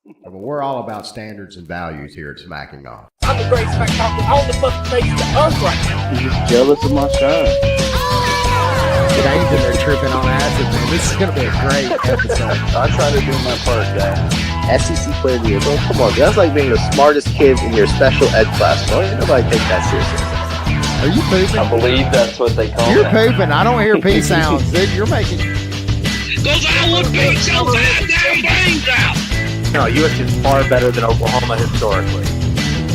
But we're all about standards and values here at Smacking Off. I'm the great smack talker on the fucking face of the earth right now. You're just jealous of my shine. Dane's in there tripping on acid, man. This is going to be a great episode. I try to do my part, guys. SEC Player of the Year, bro. Come on, that's like being the smartest kid in your special ed class. Bro, ain't nobody take that seriously. Are you pooping? I believe that's what they call You're it. pooping. I don't hear pee sounds. Dude, you're making... Those Iowa beats so goddamn brains out. No, USC is far better than Oklahoma historically.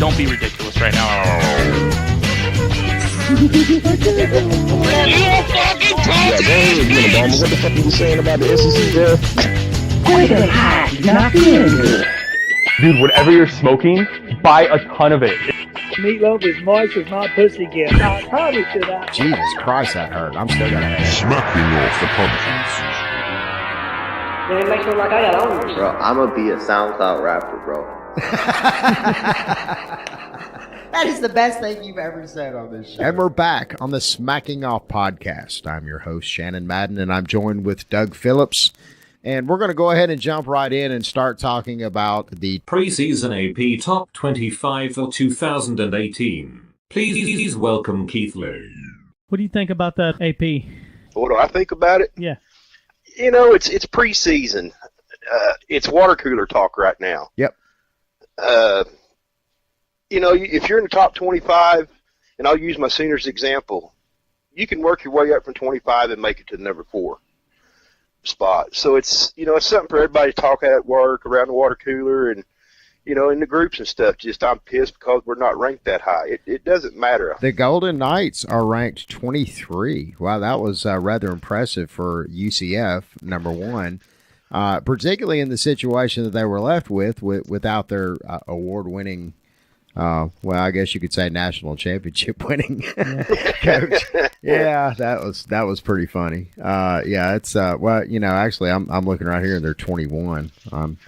Don't be ridiculous right now. You fucking talking? What the fuck are you saying about the SEC, bro? Dude, whatever you're smoking, buy a ton of it. Meatloaf is moist as my pussy gets. I promise you that. Jesus Christ, that hurt. I'm still going to have it. Smacking off the podcast. Bro, I'm gonna be a SoundCloud rapper, bro. That is the best thing you've ever said on this show. And we're back on the Smacking Off podcast. I'm your host, Shannon Madden, and I'm joined with Doug Phillips. And we're going to go ahead and jump right in and start talking about the Preseason AP Top 25 for 2018. Please welcome Keith Lowe. What do you think about that AP? What do I think about it? Yeah. You know, it's preseason. It's water cooler talk right now. Yep. You know, if you're in the top 25, and I'll use my seniors example, you can work your way up from 25 and make it to the number 4 spot. So it's, you know, it's something for everybody to talk at work, around the water cooler, and, you know, in the groups and stuff. Just I'm pissed because we're not ranked that high. It doesn't matter. The Golden Knights are ranked 23. Wow, that was rather impressive for UCF, number 1, particularly in the situation that they were left without their award-winning, well, I guess you could say national championship winning coach. Yeah, that was pretty funny. Yeah, it's well, you know, actually, I'm looking right here and they're 21. I'm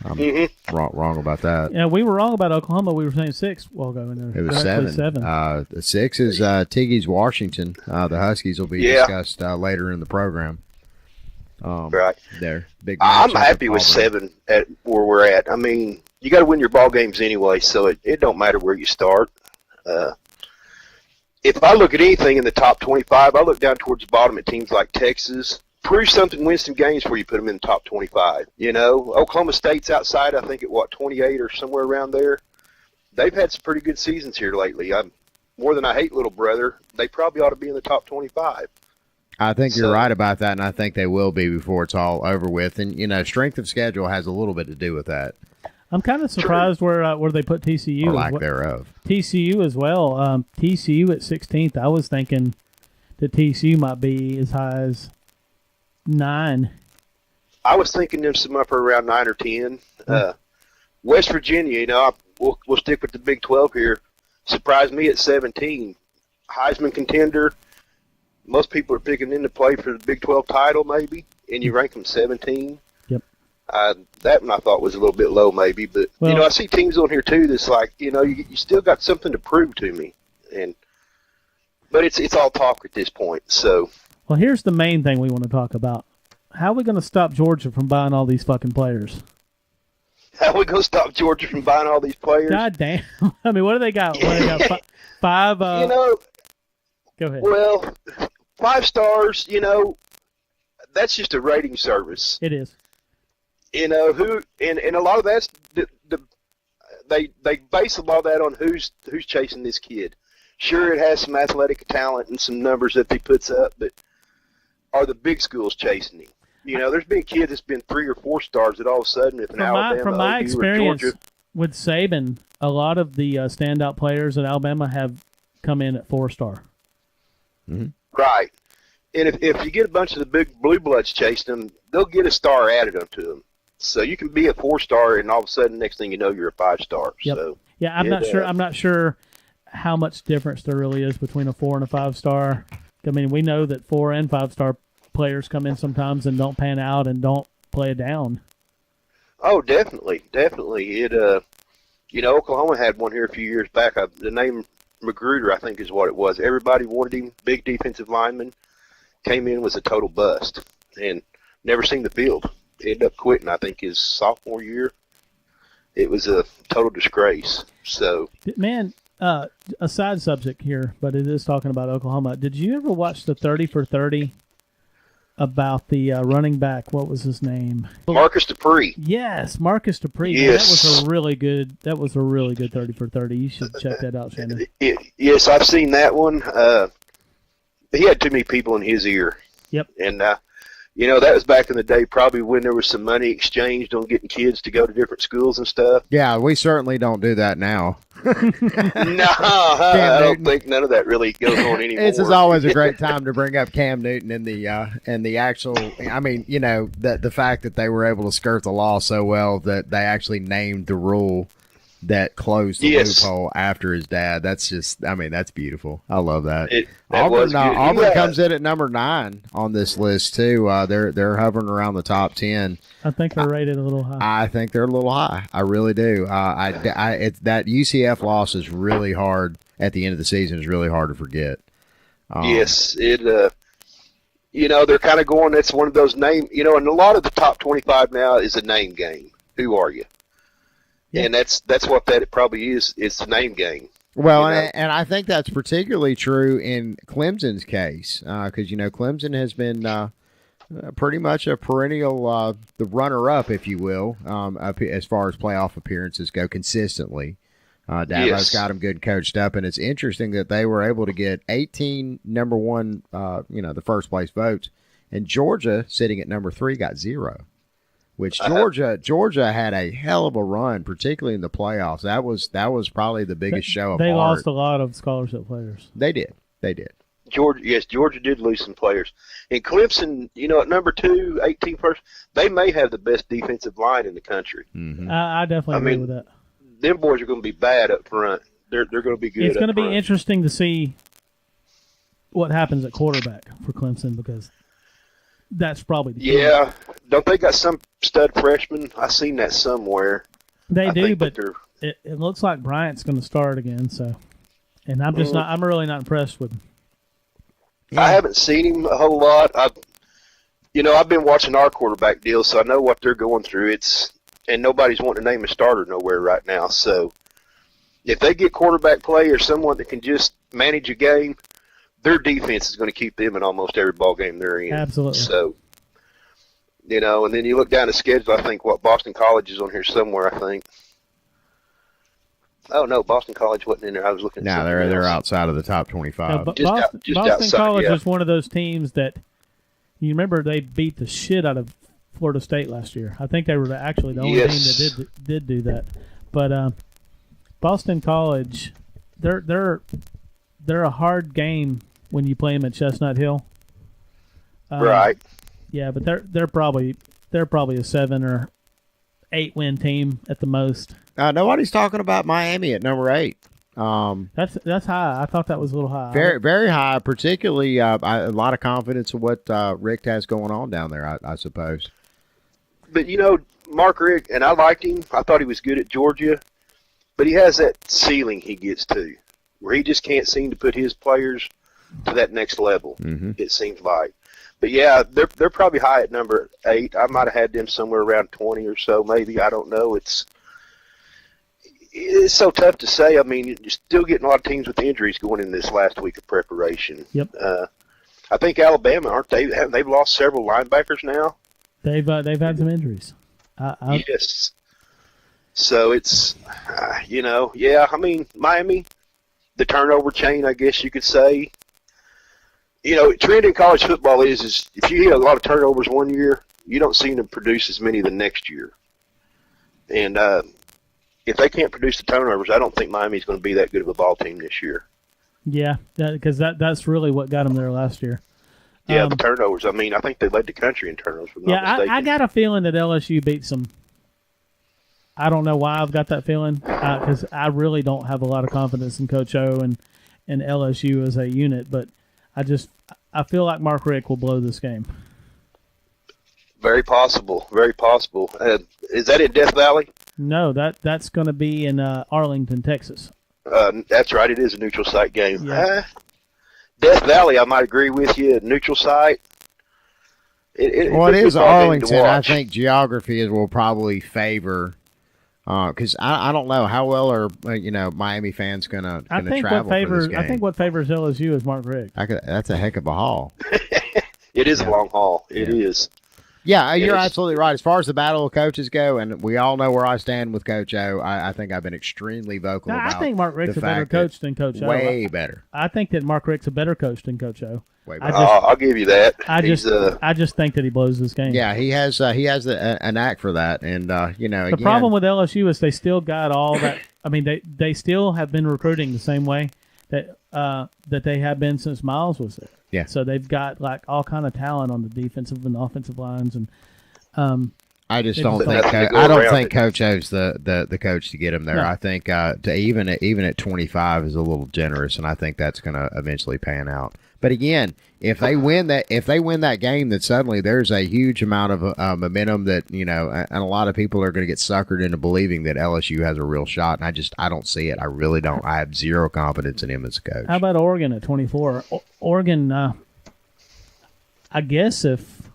wrong about that. Yeah, we were wrong about Oklahoma. We were saying 6 while ago. It was 7. The 6 is Tiggy's Washington. The Huskies will be discussed later in the program. Right. There, big. I'm happy with 7 at where we're at. I mean, you got to win your ball games anyway, so it don't matter where you start. If I look at anything in the top 25, I look down towards the bottom at teams like Texas. Prove something, win some games before you put them in the top 25. You know, Oklahoma State's outside, I think, at 28 or somewhere around there. They've had some pretty good seasons here lately. More than I hate Little Brother, they probably ought to be in the top 25. I think you're right about that, and I think they will be before it's all over with. And, you know, strength of schedule has a little bit to do with that. I'm kind of surprised where they put TCU. Or lack thereof. TCU as well. TCU at 16th. I was thinking that TCU might be as high as 9. I was thinking them some up around 9 or 10. West Virginia, you know, we'll stick with the Big 12 here. Surprised me at 17. Heisman contender. Most people are picking them to play for the Big 12 title, maybe, and you rank them 17. Yep. That one I thought was a little bit low, maybe, but you know, I see teams on here too that's like, you know, you still got something to prove to me, but it's all talk at this point. So, well, here's the main thing we want to talk about: how are we going to stop Georgia from buying all these fucking players? How are we going to stop Georgia from buying all these players? God damn! I mean, what do they got? What do they got? 5. You know, go ahead. Well, 5 stars. You know, that's just a rating service. It is. You know and a lot of that's they base a lot of that on who's chasing this kid. Sure, it has some athletic talent and some numbers that he puts up, but are the big schools chasing him? You know, there's been kids that's been 3 or 4 stars that all of a sudden, if an Alabama, from my OU, experience or Georgia, with Saban, a lot of the standout players at Alabama have come in at 4-star. Mm-hmm. Right. And if you get a bunch of the big blue bloods chasing them, they'll get a star added onto them. So you can be a 4-star, and all of a sudden, next thing you know, you're a 5-star. Yep. So yeah, I'm not sure how much difference there really is between a 4 and a 5-star. I mean, we know that 4 and 5-star players come in sometimes and don't pan out and don't play it down. Oh, definitely. It you know, Oklahoma had one here a few years back. The name Magruder, I think, is what it was. Everybody wanted him. Big defensive lineman. Came in, was a total bust, and never seen the field. Ended up quitting, I think, his sophomore year. it was a total disgrace. So, man, a side subject here, but it is talking about Oklahoma. Did you ever watch the 30 for 30 about the running back? What was his name? Marcus Dupree. Yes, Marcus Dupree. Yes. Man, that was a really good 30 for 30. You should check that out, Shannon. Yes, I've seen that one. He had too many people in his ear. Yep. And, that was back in the day, probably when there was some money exchanged on getting kids to go to different schools and stuff. Yeah, we certainly don't do that now. No, I don't think none of that really goes on anymore. This is always a great time to bring up Cam Newton and the actual. I mean, the fact that they were able to skirt the law so well that they actually named the rule that closed the loophole after his dad. That's just, that's beautiful. I love that. Auburn comes in at number 9 on this list too. They're hovering around the top 10. I think they're rated a little high. I think they're a little high. I really do. That UCF loss is really hard at the end of the season. Is really hard to forget. Yes, they're kind of going. It's one of those name. And a lot of the top 25 now is a name game. Who are you? Yeah. And that's what that probably is. It's a name game. Well, and I think that's particularly true in Clemson's case because Clemson has been pretty much a perennial the runner-up, if you will, as far as playoff appearances go consistently. Dabo's got them good coached up, and it's interesting that they were able to get 18 number 1, the first place votes, and Georgia sitting at number 3 got 0. Which Georgia had a hell of a run, particularly in the playoffs. That was probably the biggest show of They art. lost a lot of scholarship players. They did. Georgia did lose some players. And Clemson, at number 2, 18 first, they may have the best defensive line in the country. Mm-hmm. I definitely agree with that. Them boys are going to be bad up front. They're going to be good. It's going to be front. interesting to see what happens at quarterback for Clemson because that's probably the key. Yeah. Don't they got some stud freshman? I seen that somewhere. They do, but it looks like Bryant's going to start again. So, and I'm just I'm really not impressed with him. Yeah. I haven't seen him a whole lot. I've been watching our quarterback deal, so I know what they're going through. And nobody's wanting to name a starter nowhere right now. So, if they get quarterback play or someone that can just manage a game, their defense is going to keep them in almost every ball game they're in. Absolutely. So, and then you look down the schedule, I think, Boston College is on here somewhere, I think. Oh, no, Boston College wasn't in there. I was looking at they're outside of the top 25. Boston outside, College was one of those teams that, you remember they beat the shit out of Florida State last year. I think they were actually the only team that did do that. But Boston College, they're a hard game when you play them at Chestnut Hill. Right. Yeah, but they're probably a 7 or 8 win team at the most. Nobody's talking about Miami at number 8. That's high. I thought that was a little high. Very, very high. Particularly, a lot of confidence in what Rick has going on down there. I suppose. But Mark Richt, and I liked him. I thought he was good at Georgia, but he has that ceiling he gets to, where he just can't seem to put his players to that next level. Mm-hmm. It seems like. But yeah, they're probably high at number 8. I might have had them somewhere around 20 or so, maybe. I don't know. It's so tough to say. I mean, you're still getting a lot of teams with injuries going in this last week of preparation. Yep. I think Alabama, aren't they? They've lost several linebackers now. They've had some injuries. Yes. So it's, yeah. I mean, Miami, the turnover chain, I guess you could say. Trend in college football is if you hit a lot of turnovers one year, you don't seem to produce as many the next year. And if they can't produce the turnovers, I don't think Miami's going to be that good of a ball team this year. Yeah, because that's really what got them there last year. Yeah, the turnovers. I mean, I think they led the country in turnovers. I got a feeling that LSU beats them. I don't know why I've got that feeling because I really don't have a lot of confidence in Coach O and LSU as a unit, but I feel like Mark Richt will blow this game. Very possible. Very possible. Is that in Death Valley? No, that's going to be in Arlington, Texas. That's right. It is a neutral site game. Yeah. Death Valley, I might agree with you. Neutral site. It is Arlington. I think geography will probably favor Because I don't know how well are Miami fans gonna travel for this game. I think what favors LSU is Mark Richt. That's a heck of a haul. It is a long haul. It is. Yeah, you're absolutely right. As far as the battle of coaches go, and we all know where I stand with Coach O, I think I've been extremely vocal about. I think Mark Richt's a better coach than Coach O. Way better. I think that Mark Richt's a better coach than Coach O. Way better. I'll give you that. I just think that he blows this game. Yeah, he has a knack for that, and the problem with LSU is they still got all that. I mean, they still have been recruiting the same way that they have been since Miles was there. Yeah. So they've got like all kind of talent on the defensive and offensive lines, and I just don't think Coach O's the coach to get him there. No. I think to even at 25 is a little generous, and I think that's going to eventually pan out. But again, if they win that game, then suddenly there's a huge amount of momentum that and a lot of people are going to get suckered into believing that LSU has a real shot. And I don't see it. I really don't. I have zero confidence in him as a coach. How about Oregon at 24? Oregon, I guess if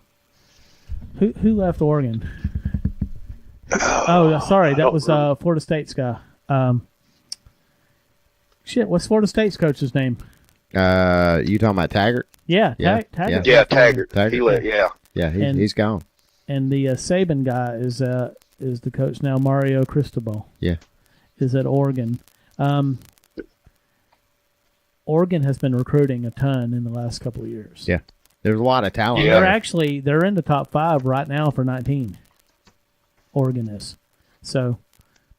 who left Oregon? Oh, sorry, that was Florida State's guy. What's Florida State's coach's name? You talking about Taggart? Yeah, Taggart. Yeah, Taggart. He's gone. And the Saban guy is the coach now, Mario Cristobal. Yeah, is at Oregon. Oregon has been recruiting a ton in the last couple of years. Yeah, there's a lot of talent. Yeah. They're in the top 5 right now for 19. Oregon is. So.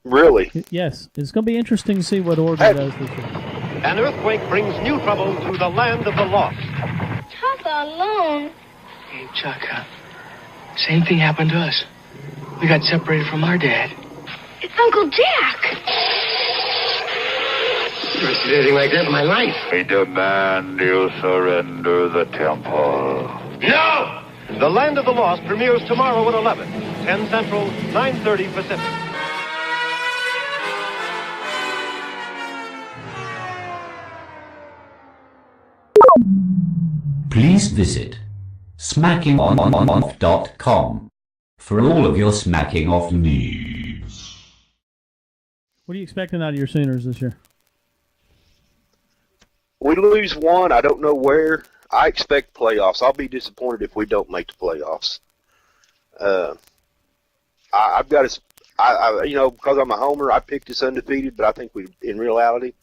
Really? Yes, it's going to be interesting to see what Oregon does this year. An earthquake brings new trouble to the land of the lost. Chuck alone. Hey, Chuck, same thing happened to us. We got separated from our dad. It's Uncle Jack. Never seen anything like that in my life. I demand you surrender the temple. No! The Land of the Lost premieres tomorrow at 11, 10 Central, 9:30 Pacific. Please visit smackingoff.com for all of your smacking off needs. What are you expecting out of your Sooners this year? We lose one. I don't know where. I expect playoffs. I'll be disappointed if we don't make the playoffs. I've got to, because I'm a homer, I picked us undefeated, but I think in reality,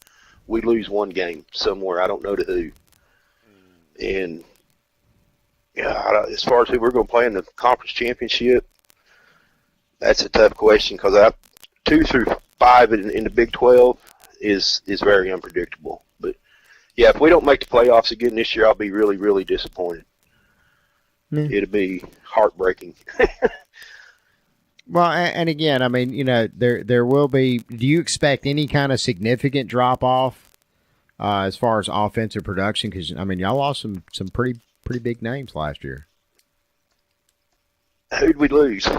we lose one game somewhere. I don't know to who. And as far as who we're going to play in the conference championship, that's a tough question because 2 through 5 in the Big 12 is very unpredictable. But yeah, if we don't make the playoffs again this year, I'll be really, really disappointed. It'll be heartbreaking. Well, and again, I mean, there will be. Do you expect any kind of significant drop off? As far as offensive production, because y'all lost some pretty big names last year. Who'd we lose?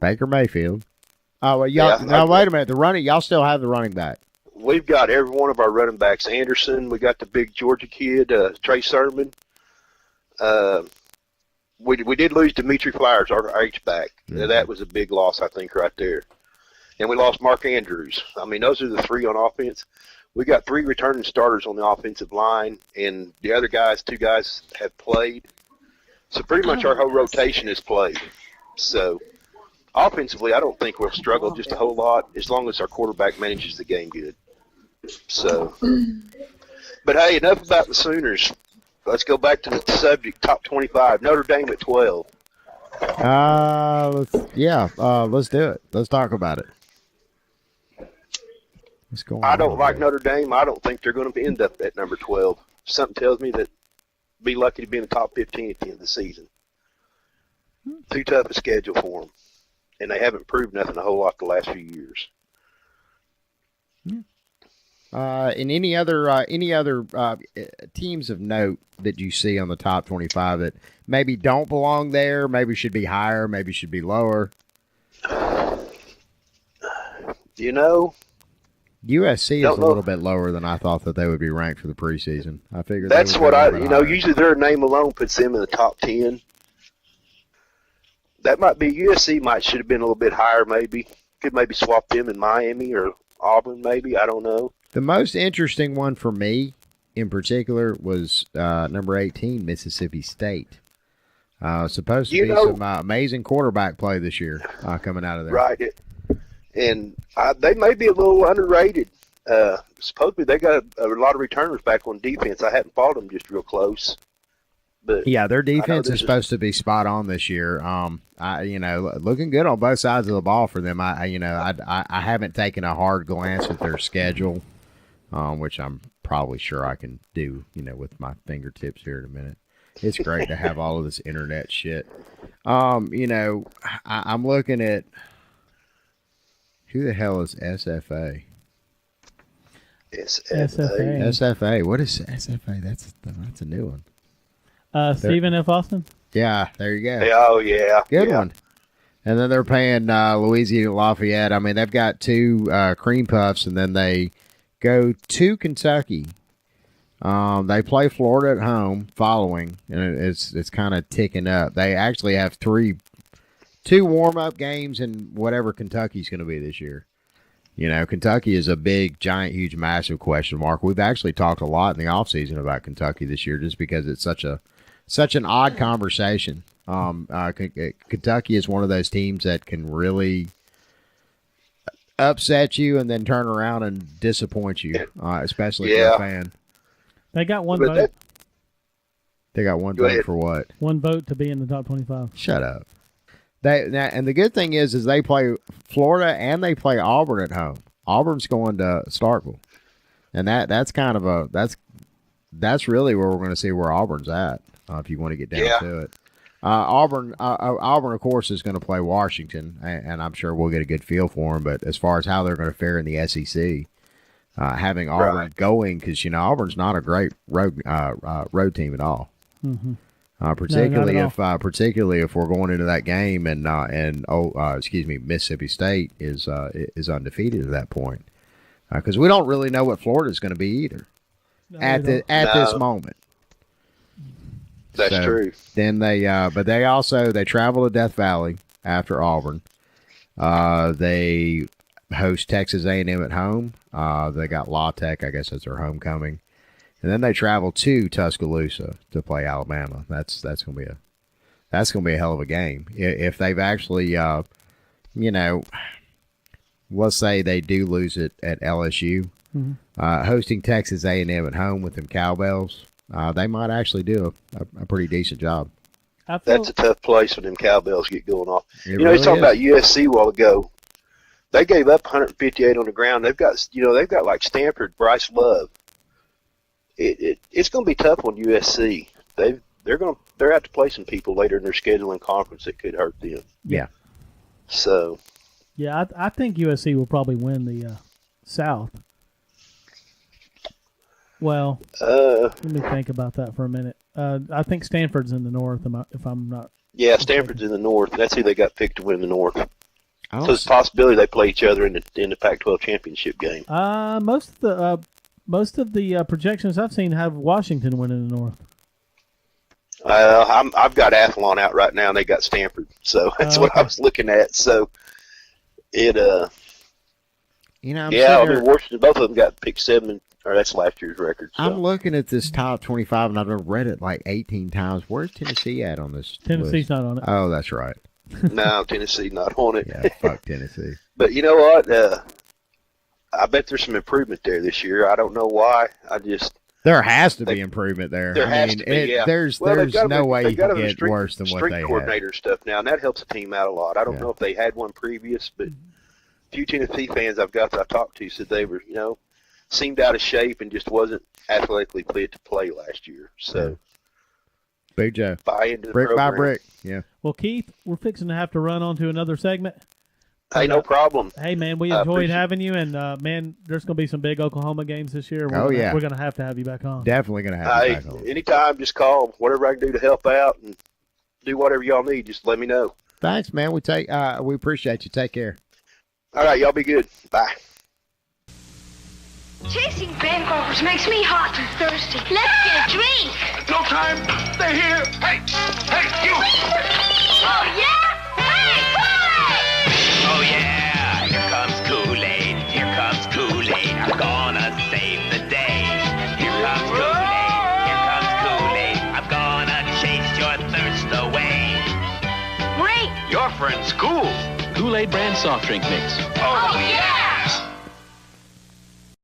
Baker Mayfield. Oh, well, y'all. Now wait a minute. Y'all still have the running back. We've got every one of our running backs. Anderson. We got the big Georgia kid, Trey Sermon. We did lose Dimitri Flowers, our H-back. Mm-hmm. That was a big loss, I think, right there. And we lost Mark Andrews. Those are the 3 on offense. We got 3 returning starters on the offensive line, and the other 2 guys have played. So pretty much our whole rotation has played. So offensively, I don't think we'll struggle just a whole lot as long as our quarterback manages the game good. So, but hey, enough about the Sooners. Let's go back to the subject, top 25. Notre Dame at 12. Let's do it. Let's talk about it. What's going on? I don't like Notre Dame. I don't think they're going to end up at number 12. Something tells me that be lucky to be in the top 15 at the end of the season. Too tough a schedule for them, and they haven't proved nothing a whole lot the last few years. In any other teams of note that you see on the top 25 that maybe don't belong there, maybe should be higher, maybe should be lower? USC is a little bit lower than I thought that they would be ranked for the preseason. I figured that's what usually their name alone puts them in the top 10. That might be USC should have been a little bit higher maybe, could maybe swap them in Miami or Auburn, maybe. I don't know. The most interesting one for me, in particular, was number 18, Mississippi State. Supposed to be some amazing quarterback play this year coming out of there. Right. And they may be a little underrated. Supposedly they got a lot of returners back on defense. I hadn't followed them just real close. But yeah, their defense is supposed to be spot on this year. Looking good on both sides of the ball for them. I haven't taken a hard glance at their schedule, which I'm probably sure I can do, with my fingertips here in a minute. It's great to have all of this internet shit. I'm looking at who the hell is SFA? SFA. What is SFA? That's a new one. Stephen F. Austin? Yeah, there you go. Oh, yeah. Good one. And then they're paying Louisiana Lafayette. I mean, they've got 2 cream puffs, and then they go to Kentucky. They play Florida at home following, and it's kind of ticking up. They actually have 2 warm-up games in whatever Kentucky's going to be this year. Kentucky is a big, giant, huge, massive question mark. We've actually talked a lot in the offseason about Kentucky this year just because it's such an odd conversation. Kentucky is one of those teams that can really upset you and then turn around and disappoint you, especially if you're a fan. They got one vote. They got one vote for what? One vote to be in the top 25. Shut up. And the good thing is they play Florida and they play Auburn at home. Auburn's going to Starkville, and that's kind of that's really where we're going to see where Auburn's at if you want to get down to it. Auburn, of course, is going to play Washington, and I'm sure we'll get a good feel for them. But as far as how they're going to fare in the SEC, having Auburn going, because Auburn's not a great road team at all. Mm-hmm. Particularly if we're going into that game and Mississippi State is undefeated at that point, because we don't really know what Florida is going to be either at this moment. That's true. Then they travel to Death Valley after Auburn. They host Texas A&M at home. They got La Tech, I guess that's their homecoming. And then they travel to Tuscaloosa to play Alabama. That's going to be a hell of a game. If they've actually, let's say they do lose it at LSU, hosting Texas A&M at home with them Cowbells, they might actually do a pretty decent job. That's a tough place when them Cowbells get going off. Really you talking about USC a while ago. They gave up 158 on the ground. They've got like Stanford, Bryce Love. It's going to be tough on USC. They're out to play some people later in their scheduling conference that could hurt them. Yeah. So. Yeah, I think USC will probably win the South. Well, let me think about that for a minute. I think Stanford's in the North, if I'm not. Yeah, Stanford's in the North. That's who they got picked to win the North. So there's a possibility they play each other in the Pac-12 championship game. Most of the projections I've seen have Washington winning the North. I've got Athlon out right now, and they got Stanford, so that's what I was looking at. So Washington, both of them got picked 7, or that's last year's record. So. I'm looking at this top 25, and I've read it like 18 times. Where's Tennessee at on this? Tennessee's list? not on it. Oh, that's right. No, Tennessee not on it. Yeah, fuck Tennessee. But you know what? I bet there's some improvement there this year. I don't know why. There has to be improvement there. There has to be, yeah. There's no way you can get worse than what they have. Street coordinator stuff now, and that helps the team out a lot. I don't know if they had one previous, but a few Tennessee fans I've talked to said they were, seemed out of shape and just wasn't athletically fit to play last year. So, Big Joe. Buy into the brick program. by brick. Yeah. Well, Keith, we're fixing to have to run on to another segment. Hey, no problem. Hey, man, we enjoyed having you, and man, there's going to be some big Oklahoma games this year. We're going to have you back on. Definitely going to have you back on. Anytime, just call. Whatever I can do to help out and do whatever y'all need, just let me know. Thanks, man. We appreciate you. Take care. All right, y'all be good. Bye. Chasing bank robbers makes me hot and thirsty. Let's get a drink. No time. They're here. Hey, you. Oh, yeah? Hey, boy! Oh, yeah. Cool. Kool-Aid brand soft drink mix. Oh, yeah!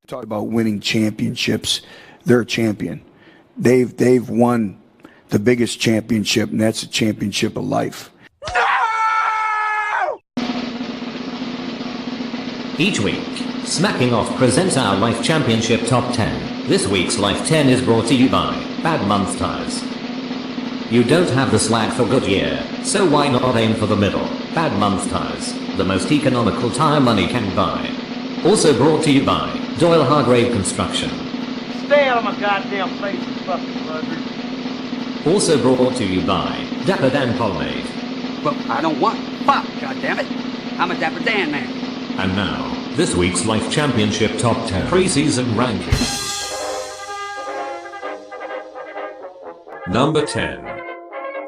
Talk about winning championships. They're a champion. They've won the biggest championship, and that's a championship of life. Each week, Smacking Off presents our Life Championship Top 10. This week's Life 10 is brought to you by Bad Month Tires. You don't have the swag for Goodyear, so why not aim for the middle? Bad Month Tires, the most economical tire money can buy. Also brought to you by Doyle Hargrave Construction. Stay out of my goddamn face, you fucking buzzard. Also brought to you by Dapper Dan Pomade. Well, I don't want fuck, goddammit. I'm a Dapper Dan man. And now, this week's Life Championship Top 10 preseason rankings. Number 10.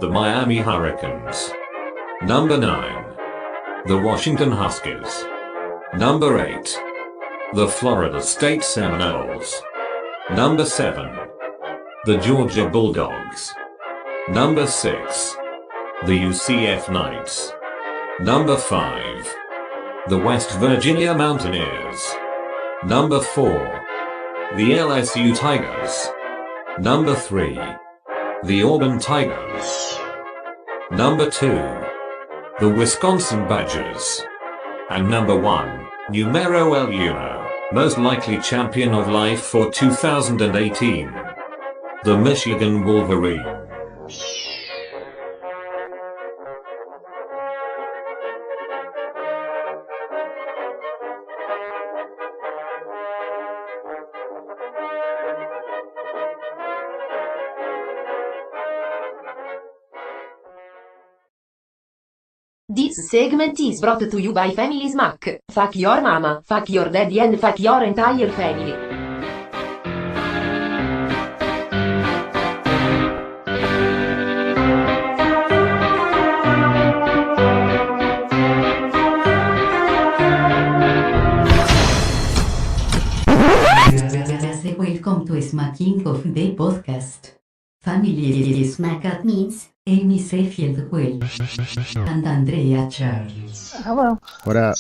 The Miami Hurricanes. Number 9. The Washington Huskies. Number 8. The Florida State Seminoles. Number 7. The Georgia Bulldogs. Number 6. The UCF Knights. Number 5. The West Virginia Mountaineers. Number 4. The LSU Tigers. Number 3. The Auburn Tigers. Number 2. The Wisconsin Badgers. And number 1. Numero el uno, most likely champion of life for 2018. The Michigan Wolverines. This segment is brought to you by familySMACK. Fuck your mama, fuck your daddy and fuck your entire family. Welcome to Smacking of the podcast. familySMACK means Amy Sheffield Welch and Andrea Charles. Hello. What up?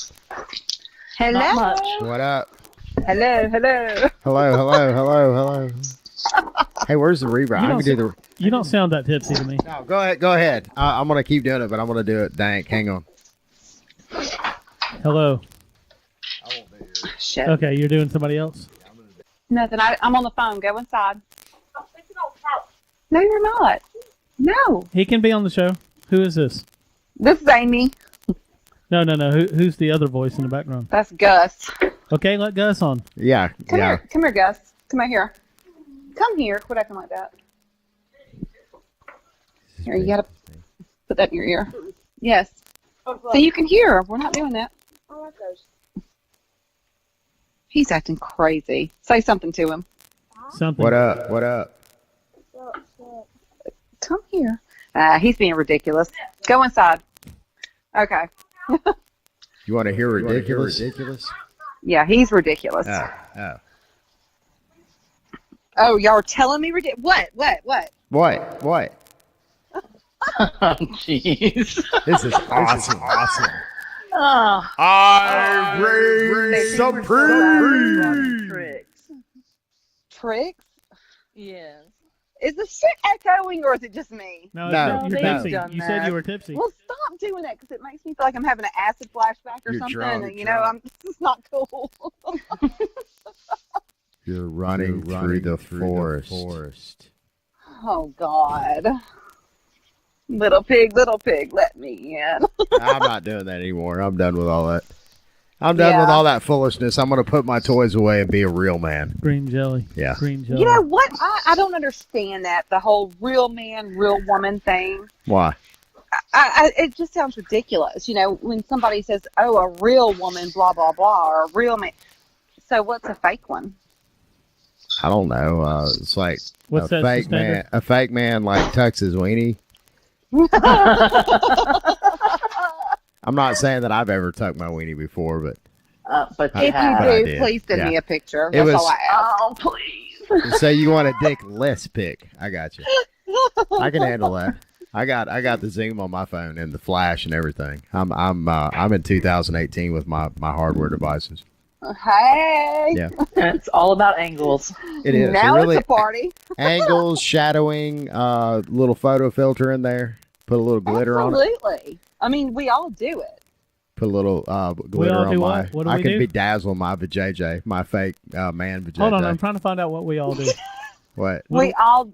Hello. Not much. What up? Hello. Hello. Hey, where's the reverb? I can do the. You don't sound that tipsy to me. No, go ahead. I'm gonna keep doing it, but I'm gonna do it dank. Hang on. Hello. Shit. Okay, you're doing somebody else? Nothing. I'm on the phone. Go inside. No, you're not. No. He can be on the show. Who is this? This is Amy. No. Who's the other voice in the background? That's Gus. Okay, let Gus on. Yeah. Come here, Gus. Come out here. Come here. Quit acting like that. Here, you gotta put that in your ear. Yes. So you can hear. We're not doing that. He's acting crazy. Say something to him. Something. What up? Come here. He's being ridiculous. Go inside. Okay. You want to hear ridiculous? Yeah, he's ridiculous. Oh, y'all are telling me ridiculous. What? What? Jeez. This is awesome. Oh. I reign supreme. Tricks? Yes. Is the shit echoing or is it just me? No, you're tipsy. You said you were tipsy. Well, stop doing that because it makes me feel like I'm having an acid flashback or something. Drunk, and, this is not cool. You're running through the forest. Oh, God. Little pig, let me in. I'm not doing that anymore. I'm done with all that. I'm done with all that foolishness. I'm going to put my toys away and be a real man. Green jelly. Yeah. Green jelly. You know what? I don't understand that, the whole real man, real woman thing. Why? It just sounds ridiculous. When somebody says, oh, a real woman, blah, blah, blah, or a real man. So what's a fake one? I don't know. It's like What's a fake man. A fake man like tucks his weenie. I'm not saying that I've ever tucked my weenie before, but if you do, please send me a picture. That's all I ask. Oh, please. So you want a dick less pic? I got you. I can handle that. I got the Zoom on my phone and the flash and everything. I'm in 2018 with my hardware devices. Hey. Yeah. It's all about angles. It is. Now It really, it's a party. angles, shadowing, little photo filter in there. Put a little glitter on it. Absolutely. I mean, we all do it. Put a little glitter all on do my. what? What do I we can do? bedazzle my vajayjay, my fake man vajayjay. Hold on, I'm trying to find out what we all do. What? We all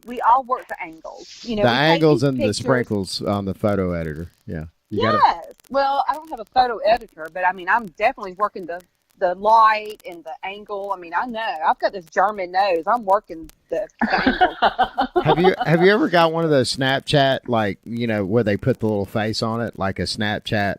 work the angles. You know, The we take angles these and the pictures- sprinkles on the photo editor. Yeah. You Yes. gotta- Well, I don't have a photo editor, but I mean, I'm definitely working the light and the angle. I mean, I know I've got this German nose. I'm working the angle. Have you ever got one of those Snapchat, like, you know, where they put the little face on it, like a Snapchat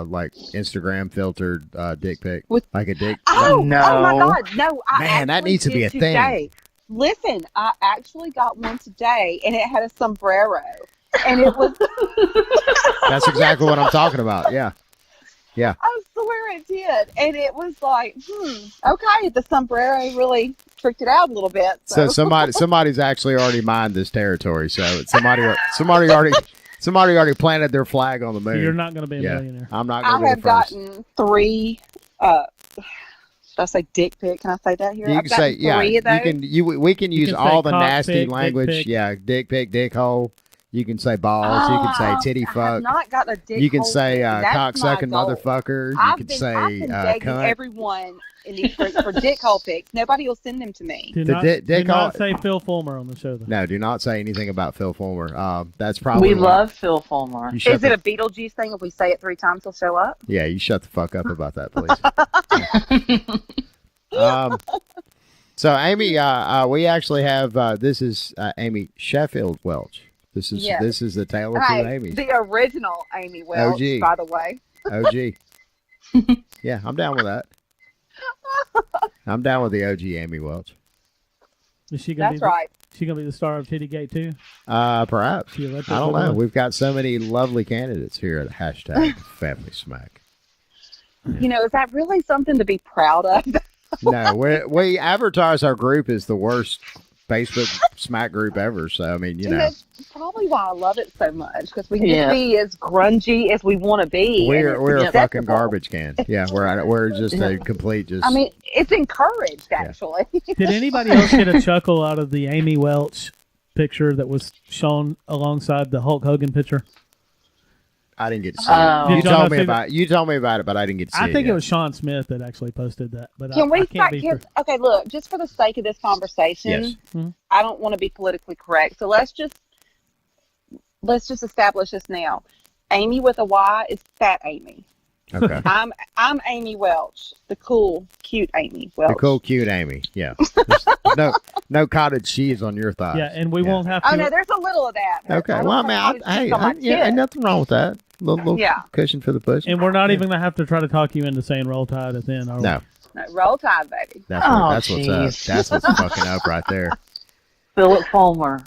like Instagram filtered dick pic, like a dick? Oh my God, no! Man, that needs to be a thing. thing. Listen, I actually got one today, and it had a sombrero, and it was. That's exactly what I'm talking about. Yeah. Yeah. I swear it did, and it was like, okay, the sombrero really tricked it out a little bit. So somebody's actually already mined this territory. So somebody already planted their flag on the moon. You're not going to be a millionaire. I'm not I going to be have the first. gotten 3. Should I say dick pic? Can I say that here? You I've can say, gotten yeah. 3 of those. We can use can all say the cock nasty pic, dick language. pic. Yeah, dick pic, dick hole. You can say balls. You can say titty I have fuck. not got a dick You can hole say thing. That's cock sucking my goal. motherfucker. You I've can been say begging cunt. everyone in these for dick hole pics. Nobody will send them to me. Do The not, dick do not hole- say Phil Fulmer on the show, though. No, do not say anything about Phil Fulmer. That's probably We one- love Phil Fulmer. You shut Is it a Beetlejuice thing? If we say it 3 times, he'll show up. Yeah, you shut the fuck up about that, please. So Amy, we actually have this is Amy Sheffield Welch. This is Yes. this is the tale of two Hey, Amy's. the original Amy Welch, OG. by the way. OG. Yeah, I'm down with that. I'm down with the OG Amy Welch. Is she gonna That's be right. She gonna be the star of Titty Gate too? Perhaps. She elected I don't for know. one? We've got so many lovely candidates here at #FamilySMACK. You know, is that really something to be proud of? No, we advertise our group as the worst Facebook smack group ever. So I mean, you know, That's probably why I love it so much, because we can Yeah. just be as grungy as we want to be. and we're it's a fucking acceptable. garbage can. Yeah, we're just a complete just. I mean, it's encouraged, actually. Did anybody else get a chuckle out of the Amy Welch picture that was shown alongside the Hulk Hogan picture? I didn't get to see it. Did y'all not see that? You told me about it, but I didn't get to see it. I think it yet. was Sean Smith that actually posted that. But Can I we can't be sure. okay, look, just for the sake of this conversation, Yes. Mhm. I don't want to be politically correct, so let's just establish this now. Amy with a Y is Fat Amy. Okay. I'm Amy Welch, the cool, cute Amy Welch. The cool, cute Amy. Yeah. There's no cottage cheese on your thighs. Yeah, and we won't have to. Oh no, there's a little of that. but Okay. I Well, I don't mean, have cottage cheese on my yeah, ain't tits. nothing wrong with that. Little Yeah. cushion for the push. And we're not even gonna have to try to talk you into saying Roll Tide at the end. Are we? No. No, roll Tide, baby. That's what's up. jeez. That's what's fucking up right there. Philip Fulmer.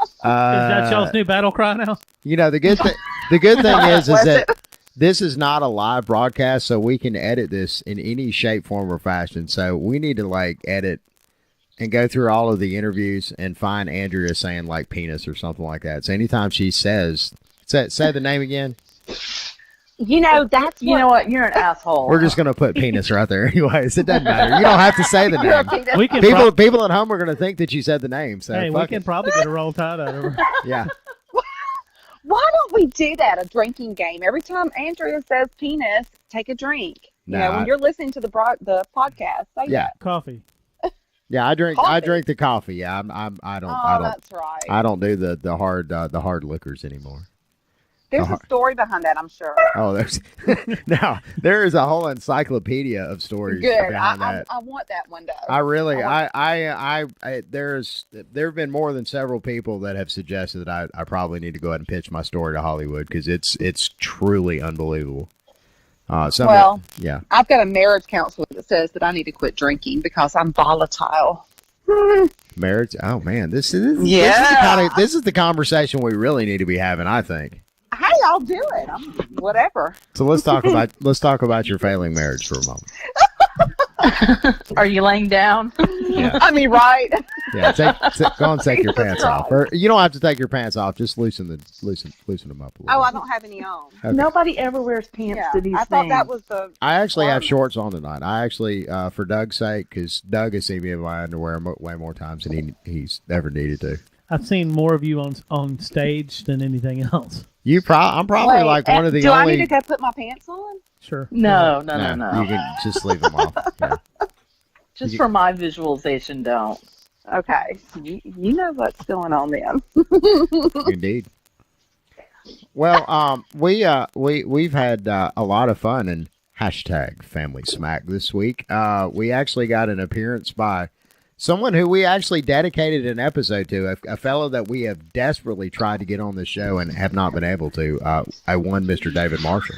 Is that y'all's new battle cry now? You know, the good thing is Was that it? this is not a live broadcast, so we can edit this in any shape, form, or fashion. So we need to like edit and go through all of the interviews and find Andrea saying like penis or something like that. So anytime she says, say the name again. You know, that's You know what? You're an asshole. We're just gonna put penis right there, anyways. It doesn't matter. You don't have to say the You're a name. penis. We can People at home are gonna think that you said the name. So hey, we fuck can it. probably get a Roll Tide out of her. Yeah. Why don't we do that? A drinking game. Every time Andrea says penis, take a drink. You No, know, when I- you're listening to the podcast, say Yeah. that. Coffee. Yeah, I drink Coffee? the coffee. Yeah, I don't That's right. I don't do the hard liquors anymore. There's a story behind that, I'm sure. Oh, there's now there is a whole encyclopedia of stories Good. behind that. I want that one though. I really, I there have been more than several people that have suggested that I probably need to go ahead and pitch my story to Hollywood because it's truly unbelievable. Well, yeah, I've got a marriage counselor that says that I need to quit drinking because I'm volatile. marriage. Oh man, this is Yeah. this is the conversation we really need to be having. I think. Hey, I'll do it. I'm whatever. So let's talk about your failing marriage for a moment. Are you laying down? Yeah. I mean, right? Yeah, go and take your pants off. Or you don't have to take your pants off. Just loosen them up a little. Oh, I don't have any on. Okay. Nobody ever wears pants to these I things. thought that was the. I actually have shorts on tonight. I actually, for Doug's sake, because Doug has seen me in my underwear way more times than he's ever needed to. I've seen more of you on stage than anything else. I'm probably like one of the do only. I need to go put my pants on? Sure. No. You can just leave them off. Yeah. Just for my visualization, don't. Okay. You know what's going on then. Indeed. Well, we've had a lot of fun in #FamilySMACK this week. We actually got an appearance by someone who we actually dedicated an episode to, a fellow that we have desperately tried to get on the show and have not been able to. One Mr. David Marshall.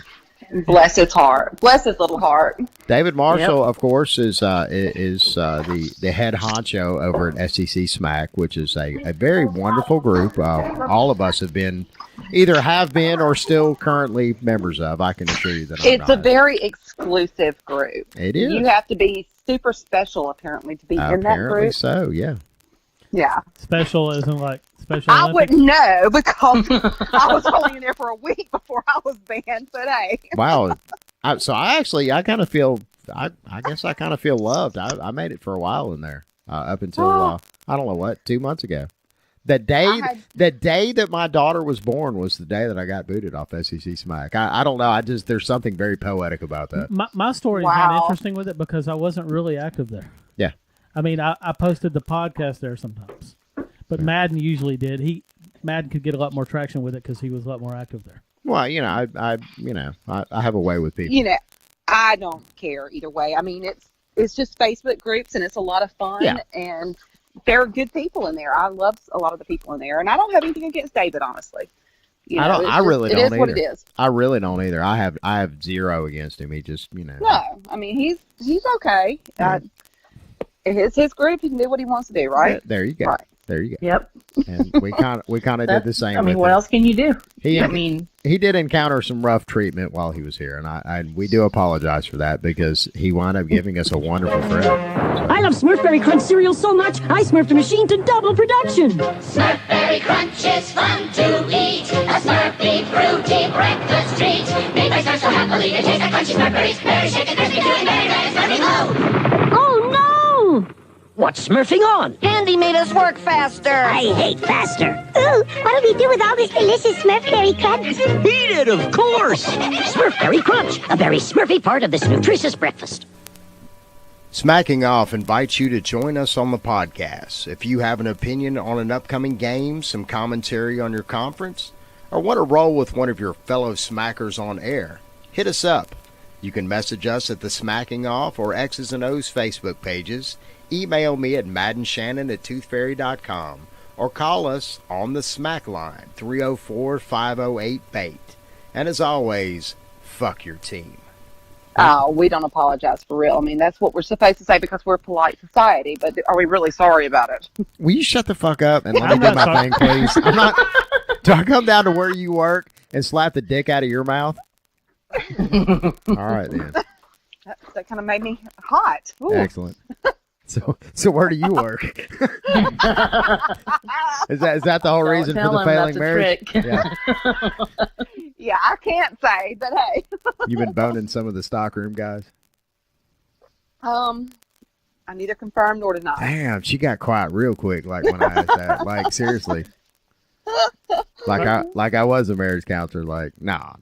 Bless his heart. Bless his little heart. David Marshall, of course, is the head honcho over at SEC-SMACK, which is a very wonderful group. All of us have been or still currently members of. I can assure you that. It's a very exclusive group. It is. You have to be super special, apparently, to be in that group. Apparently so, yeah. Yeah. Special isn't like special. I Olympics? wouldn't know because I was only in there for a week before I was banned. But hey. Wow. I kind of feel. I guess I kind of feel loved. I made it for a while in there up until I don't know what 2 months ago. The day that my daughter was born was the day that I got booted off SEC-SMACK. I don't know. There's something very poetic about that. My story is kind of interesting with it because I wasn't really active there. Yeah. I mean, I posted the podcast there sometimes, but Madden usually did. Madden could get a lot more traction with it because he was a lot more active there. Well, I have a way with people. I don't care either way. I mean, it's just Facebook groups and it's a lot of fun and there are good people in there. I love a lot of the people in there, and I don't have anything against David, honestly. I really don't either. It is what it is. I really don't either. I have zero against him. He just, No, I mean he's okay. It's his group. He can do what he wants to do, right? Yeah, there you go. Right. There you go. Yep. And we kind of did the same. I mean, what else can you do? He did encounter some rough treatment while he was here, and we do apologize for that because he wound up giving us a wonderful friend. I love Smurfberry Crunch cereal so much, I smurfed a machine to double production. Smurfberry Crunch is fun to eat. A Smurfy fruity breakfast treat. Made by Smurfs so happily, it tastes like crunchy Smurfberries. Very shaken, crispy, doing very, very Smurfy. Oh no! What's Smurfing on? Candy made us work faster. I hate faster. Ooh, what'll we do with all this delicious Smurfberry Crunch? Eat it, of course. Smurfberry Crunch, a very Smurfy part of this nutritious breakfast. Smacking Off invites you to join us on the podcast. If you have an opinion on an upcoming game, some commentary on your conference, or want to roll with one of your fellow smackers on air, hit us up. You can message us at the Smacking Off or X's and O's Facebook pages, email me at maddenshannon@toothfairy.com, or call us on the Smack line, 304-508-BAIT. And as always, fuck your team. Oh, we don't apologize for real. I mean, that's what we're supposed to say because we're a polite society, but are we really sorry about it? Will you shut the fuck up and let me do my thing, please? Do I come down to where you work and slap the dick out of your mouth? All right, then. That kind of made me hot. Ooh. Excellent. So where do you work? Is that the whole reason for the failing marriage? Yeah. Yeah, I can't say, but hey. You've been boning some of the stockroom guys? I neither confirm nor deny. Damn, she got quiet real quick. Like when I asked that, like seriously, like I was a marriage counselor. Like, no,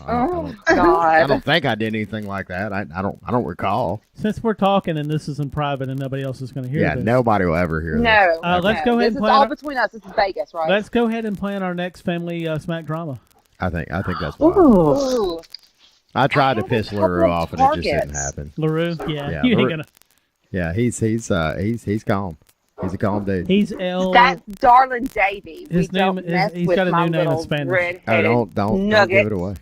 I don't think I did anything like that. I don't recall. Since we're talking and this is in private and nobody else is going to hear this. Yeah, nobody will ever hear this. No. Let's go ahead and plan. This is all between us. This is Vegas, right? Let's go ahead and plan our next family smack drama. I think that's why. Ooh. I tried to piss LaRue off and it just didn't happen. LaRue? Yeah. You ain't gonna. Yeah, he's calm. He's a calm dude. He's That's Darlin Davy. His name is. He's got a new name in Spanish. Oh, don't give it away.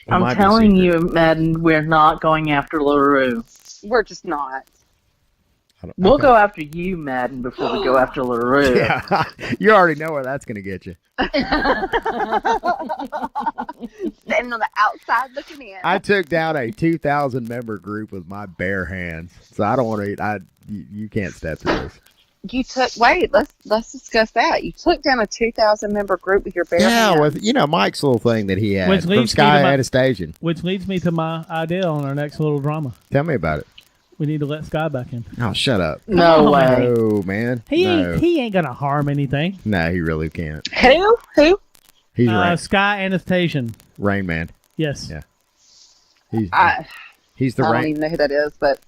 I'm telling you, Madden, we're not going after LaRue. We're just not. We'll go after you, Madden, before we go after LaRue. Yeah, you already know where that's going to get you. Standing on the outside looking in. I took down a 2,000 member group with my bare hands, so I don't want to. You can't step to this. You took. Wait, let's discuss that. You took down a 2,000 member group with your bare hands. Yeah, with Mike's little thing that he had Which from leads Sky me to my- at a station. Which leads me to my idea on our next little drama. Tell me about it. We need to let Sky back in. Oh, shut up! No way. No, man. He No. ain't gonna harm anything. No, he really can't. Who? He's right. Sky Anestation. Rain Man. Yes. Yeah. He's the I don't rain. even know who that is, but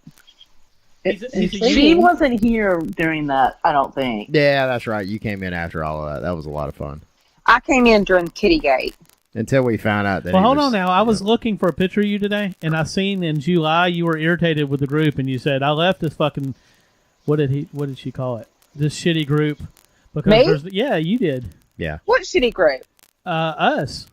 She wasn't here during that, I don't think. Yeah, that's right. You came in after all of that. That was a lot of fun. I came in during Kittygate. Until we found out that. Well, he hold was, on now. I was looking for a picture of you today, and I seen in July you were irritated with the group, and you said, "I left this fucking what did she call it? This shitty group because Me? Yeah, you did. Yeah. What shitty group? Us.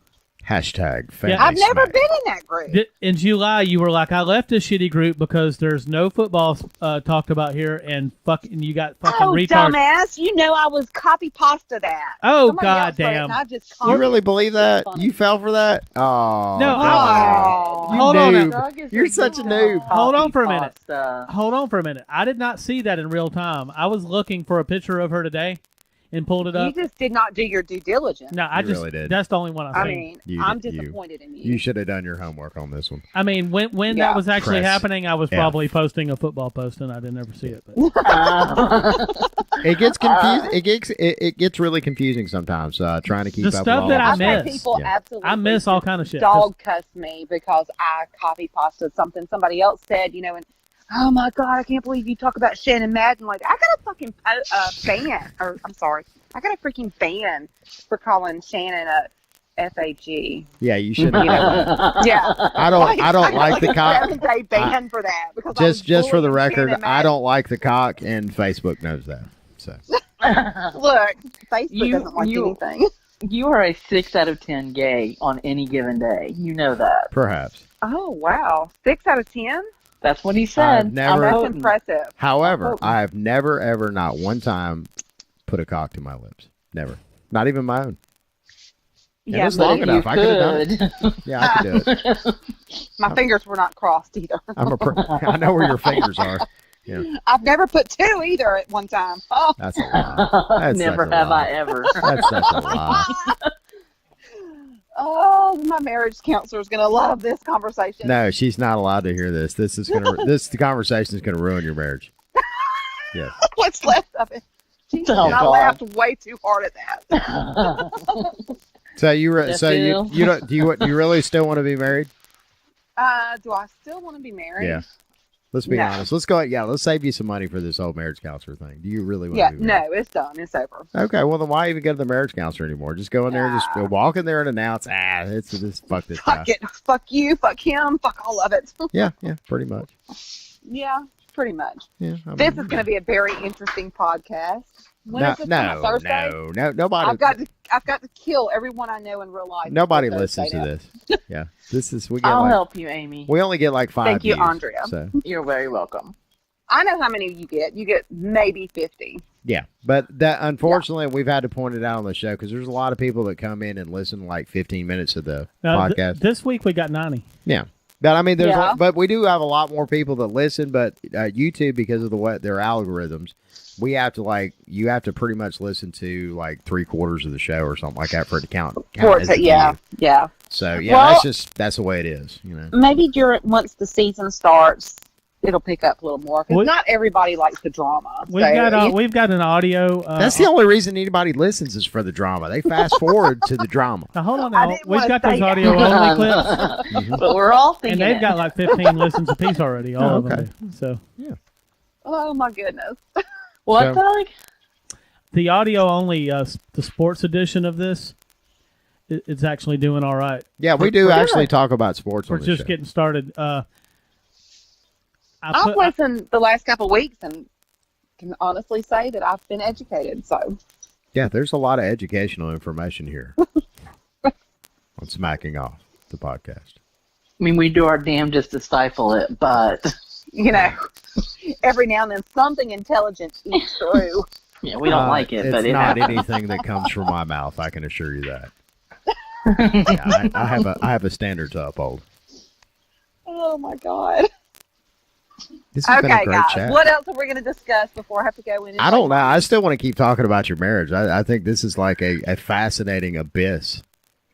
Hashtag Yeah. I've never familySMACK. been in that group. In July, you were like, "I left this shitty group because there's no football talked about here, and you got fucking Oh, retards." dumbass! You know I was copy pasta that. Oh, Somebody else wrote it, goddamn. and I just You really believe that? You fell for that? Oh. No, God. You hold on. noob. You're such a noob. Hold on for a minute. Pasta. Hold on for a minute. I did not see that in real time. I was looking for a picture of her today and pulled it You up. just did not do your due diligence. No, I You just really did. that's the only one I I seen. mean, I'm disappointed in you. You should have done your homework on this one. I mean, when Yeah. that was actually Press. happening, I was Yeah. probably posting a football post, and I didn't ever see it. But. It gets confused. It gets really confusing sometimes. Trying to keep The up stuff with all that I this stuff. miss. People Yeah. absolutely I miss all kind of shit. dog cuss me because I copy pasted something somebody else said, and oh my god, I can't believe you talk about Shannon Madden. Like, I got a fucking ban, or I'm sorry, I got a freaking ban for calling Shannon a FAG. Yeah, you should. Yeah, I don't got like the a cock. 7-day ban for that because I was Just for the bullying record, Shannon I Madden. don't like the cock, and Facebook knows that. So Look, Facebook doesn't like anything. You are a 6 out of 10 gay on any given day. You know that. perhaps. Oh wow, 6 out of 10. That's what he I've said. never- That's Potent. impressive. However, Oh. I've never, ever, not one time, put a cock to my lips. Never. Not even my own. And Yeah, it's but long if enough. you I could have done it. Yeah, I could do it. My fingers were not crossed either. I know where your fingers are. Yeah, I've never put 2 either at one time. Oh. that's a lie. That's Never such a have lie. I ever. That's such a lie. Oh, my marriage counselor is going to love this conversation. No, she's not allowed to hear this. This conversation is gonna ruin your marriage. Yes. What's left of it? Jesus, Oh, I God. laughed way too hard at that. So you don't do you really still want to be married? Do I still want to be married? Yeah. Let's be No. honest. Let's go. Yeah, let's save you some money for this whole marriage counselor thing. Do you really want Yeah, to be married? no, it's done. It's over. Okay, well then why even go to the marriage counselor anymore? Just go in there, just walk in there and announce, it's just fuck this guy. Fuck it. Fuck you. Fuck him. Fuck all of it. Yeah, pretty much. Yeah, pretty much. Yeah, This is going to be a very interesting podcast. When is this no, coming? Thursday? no, nobody. I've got to kill everyone I know in real life. Nobody before listens to Thursday this. Yeah, this is we get. I'll like, help you, Amy. We only get like 5 Thank you, views, Andrea. So You're very welcome. I know how many you get. You get maybe 50. yeah, but that unfortunately we've had to point it out on the show because there's a lot of people that come in and listen like 15 minutes of the podcast. This week we got 90. Yeah. But I mean, Yeah. but we do have a lot more people that listen. But YouTube, because of their algorithms, we have to you have to pretty much listen to like 3/4 of the show or something like that for it to count. As a Yeah, view. yeah. So yeah, Well, that's the way it is. You know. Maybe once the season starts, it'll pick up a little more because We- not everybody likes the drama. We've got an audio. That's the only reason anybody listens is for the drama. They fast forward to the drama. Now hold on I now. didn't We've wanna got say those that. audio only clips, But we're all and thinking they've it. got like 15 listens apiece already. All of them. Do. So Oh my goodness. What, So- Doug? the audio only, the sports edition of this, it's actually doing all right. Yeah, we do actually talk about sports We're on this just show. getting started. I've listened the last couple of weeks and can honestly say that I've been educated. So Yeah, there's a lot of educational information here on Smacking Off, the podcast. I mean, we do our damnedest to stifle it, but you know, every now and then something intelligent eats through. Yeah, we don't like it, it's but not anything that comes from my mouth. I can assure you that. Yeah, I have a standard to uphold. Oh my God. This has been a great guys. chat. What else are we going to discuss before I have to go in? I don't know. I still want to keep talking about your marriage. I think this is like a fascinating abyss.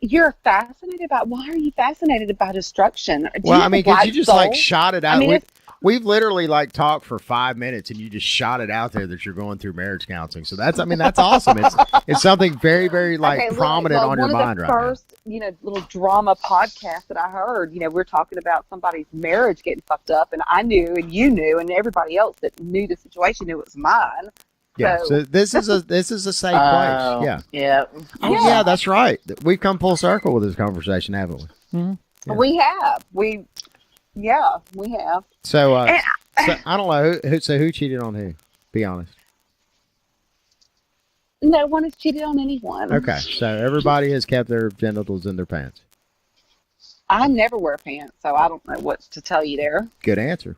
You're fascinated about. Why are you fascinated about destruction? Well, I mean, because you just like shot it out. I mean, we've literally like talked for 5 minutes, and you just shot it out there that you're going through marriage counseling. So that's awesome. It's something very, very prominent on your mind right now. One of the first, little drama podcasts that I heard. We're talking about somebody's marriage getting fucked up, and I knew, and you knew, and everybody else that knew the situation knew it was mine. Yeah, so this is a safe place. Yeah. Yeah. Oh, yeah, that's right. We've come full circle with this conversation, haven't we? Mm-hmm. Yeah. We have. We have. So, so I don't know who cheated on who. Be honest. No one has cheated on anyone. Okay, so everybody has kept their genitals in their pants. I never wear pants, so I don't know what to tell you there. Good answer.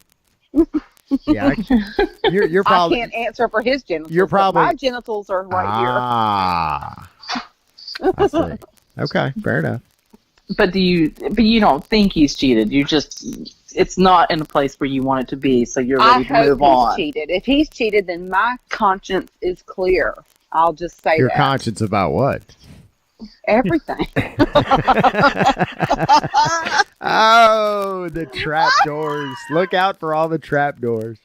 Yeah, you're probably. I can't answer for his genitals. You're probably. My genitals are right here. I see. Okay, fair enough. But you don't think he's cheated. It's not in a place where you want it to be, so you're ready to move on. Cheated. If he's cheated, then my conscience is clear. I'll just say your that. conscience about what? Everything. Oh, the trap doors. Look out for all the trap doors.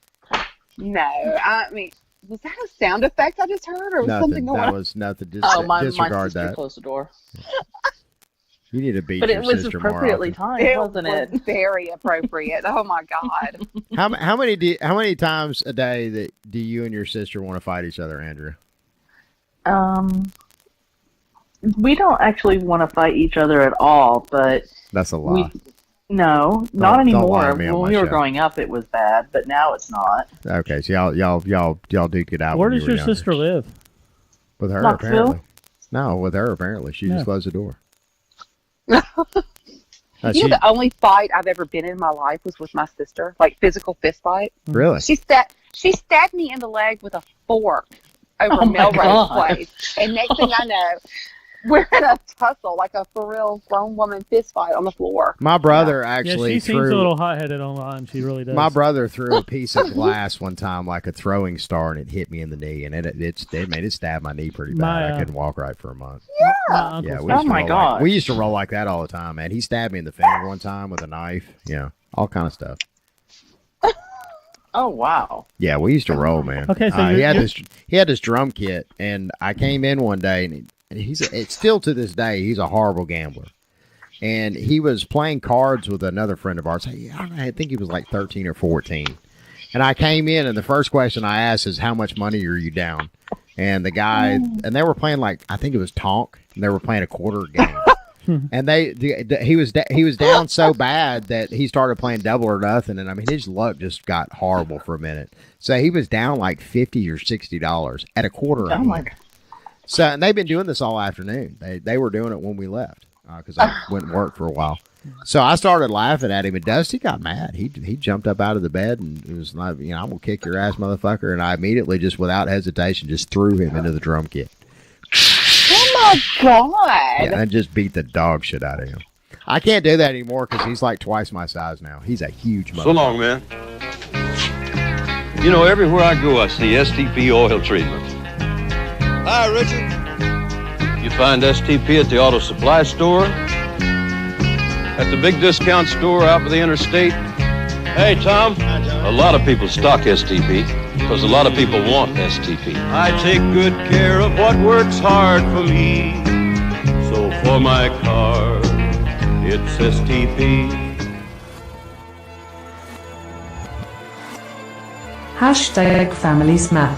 No, I mean, was that a sound effect I just heard, or was something going on? That was nothing. My disregard sister that. closed the door. You need to beat but your it was sister appropriately more timed, wasn't it? Very appropriate. Oh my God. How many times a day do you and your sister want to fight each other, Andrea? We don't actually want to fight each other at all, but that's a lie. No, not anymore. When we were growing up, it was bad, but now it's not. Okay, so y'all duke it out. Where does your sister live? With her, Knoxville? apparently. No, with her apparently. She just closed the door. The only fight I've ever been in my life was with my sister, like physical fist fight. Really? She stabbed me in the leg with a fork over Melrose Place, and next thing I know, we're in a tussle, like a for real grown woman fist fight on the floor. My brother actually she seems a little hot-headed online. She really does. My brother threw a piece of glass one time, like a throwing star, and it hit me in the knee, and it stabbed my knee pretty bad. I couldn't walk right for a month. Yeah. Oh my God. We used to roll like that all the time, man. He stabbed me in the finger one time with a knife. Yeah, all kind of stuff. Oh wow. Yeah, we used to roll, man. Okay, so he had this drum kit, and I came in one day, and it's still to this day, he's a horrible gambler. And he was playing cards with another friend of ours. I think he was like 13 or 14. And I came in, and the first question I asked is, how much money are you down? And the guy, and they were playing I think it was Tonk, and they were playing a quarter game. And he was down so bad that he started playing double or nothing. And I mean, his luck just got horrible for a minute. So he was down like $50 or $60 at a quarter. Oh my God. So, and they've been doing this all afternoon. They were doing it when we left because I went and worked for a while. So I started laughing at him, and Dusty got mad. He jumped up out of the bed and it was like, I'm gonna kick your ass, motherfucker. And I immediately, just without hesitation, just threw him into the drum kit. Oh my God! Yeah, and just beat the dog shit out of him. I can't do that anymore because he's like twice my size now. He's a huge motherfucker. So long, man. Everywhere I go, I see STP oil treatment. Hi, Richard. You find STP at the auto supply store, at the big discount store out by the interstate. Hey, Tom. A lot of people stock STP because a lot of people want STP. I take good care of what works hard for me. So for my car, it's STP. #FamilySMACK.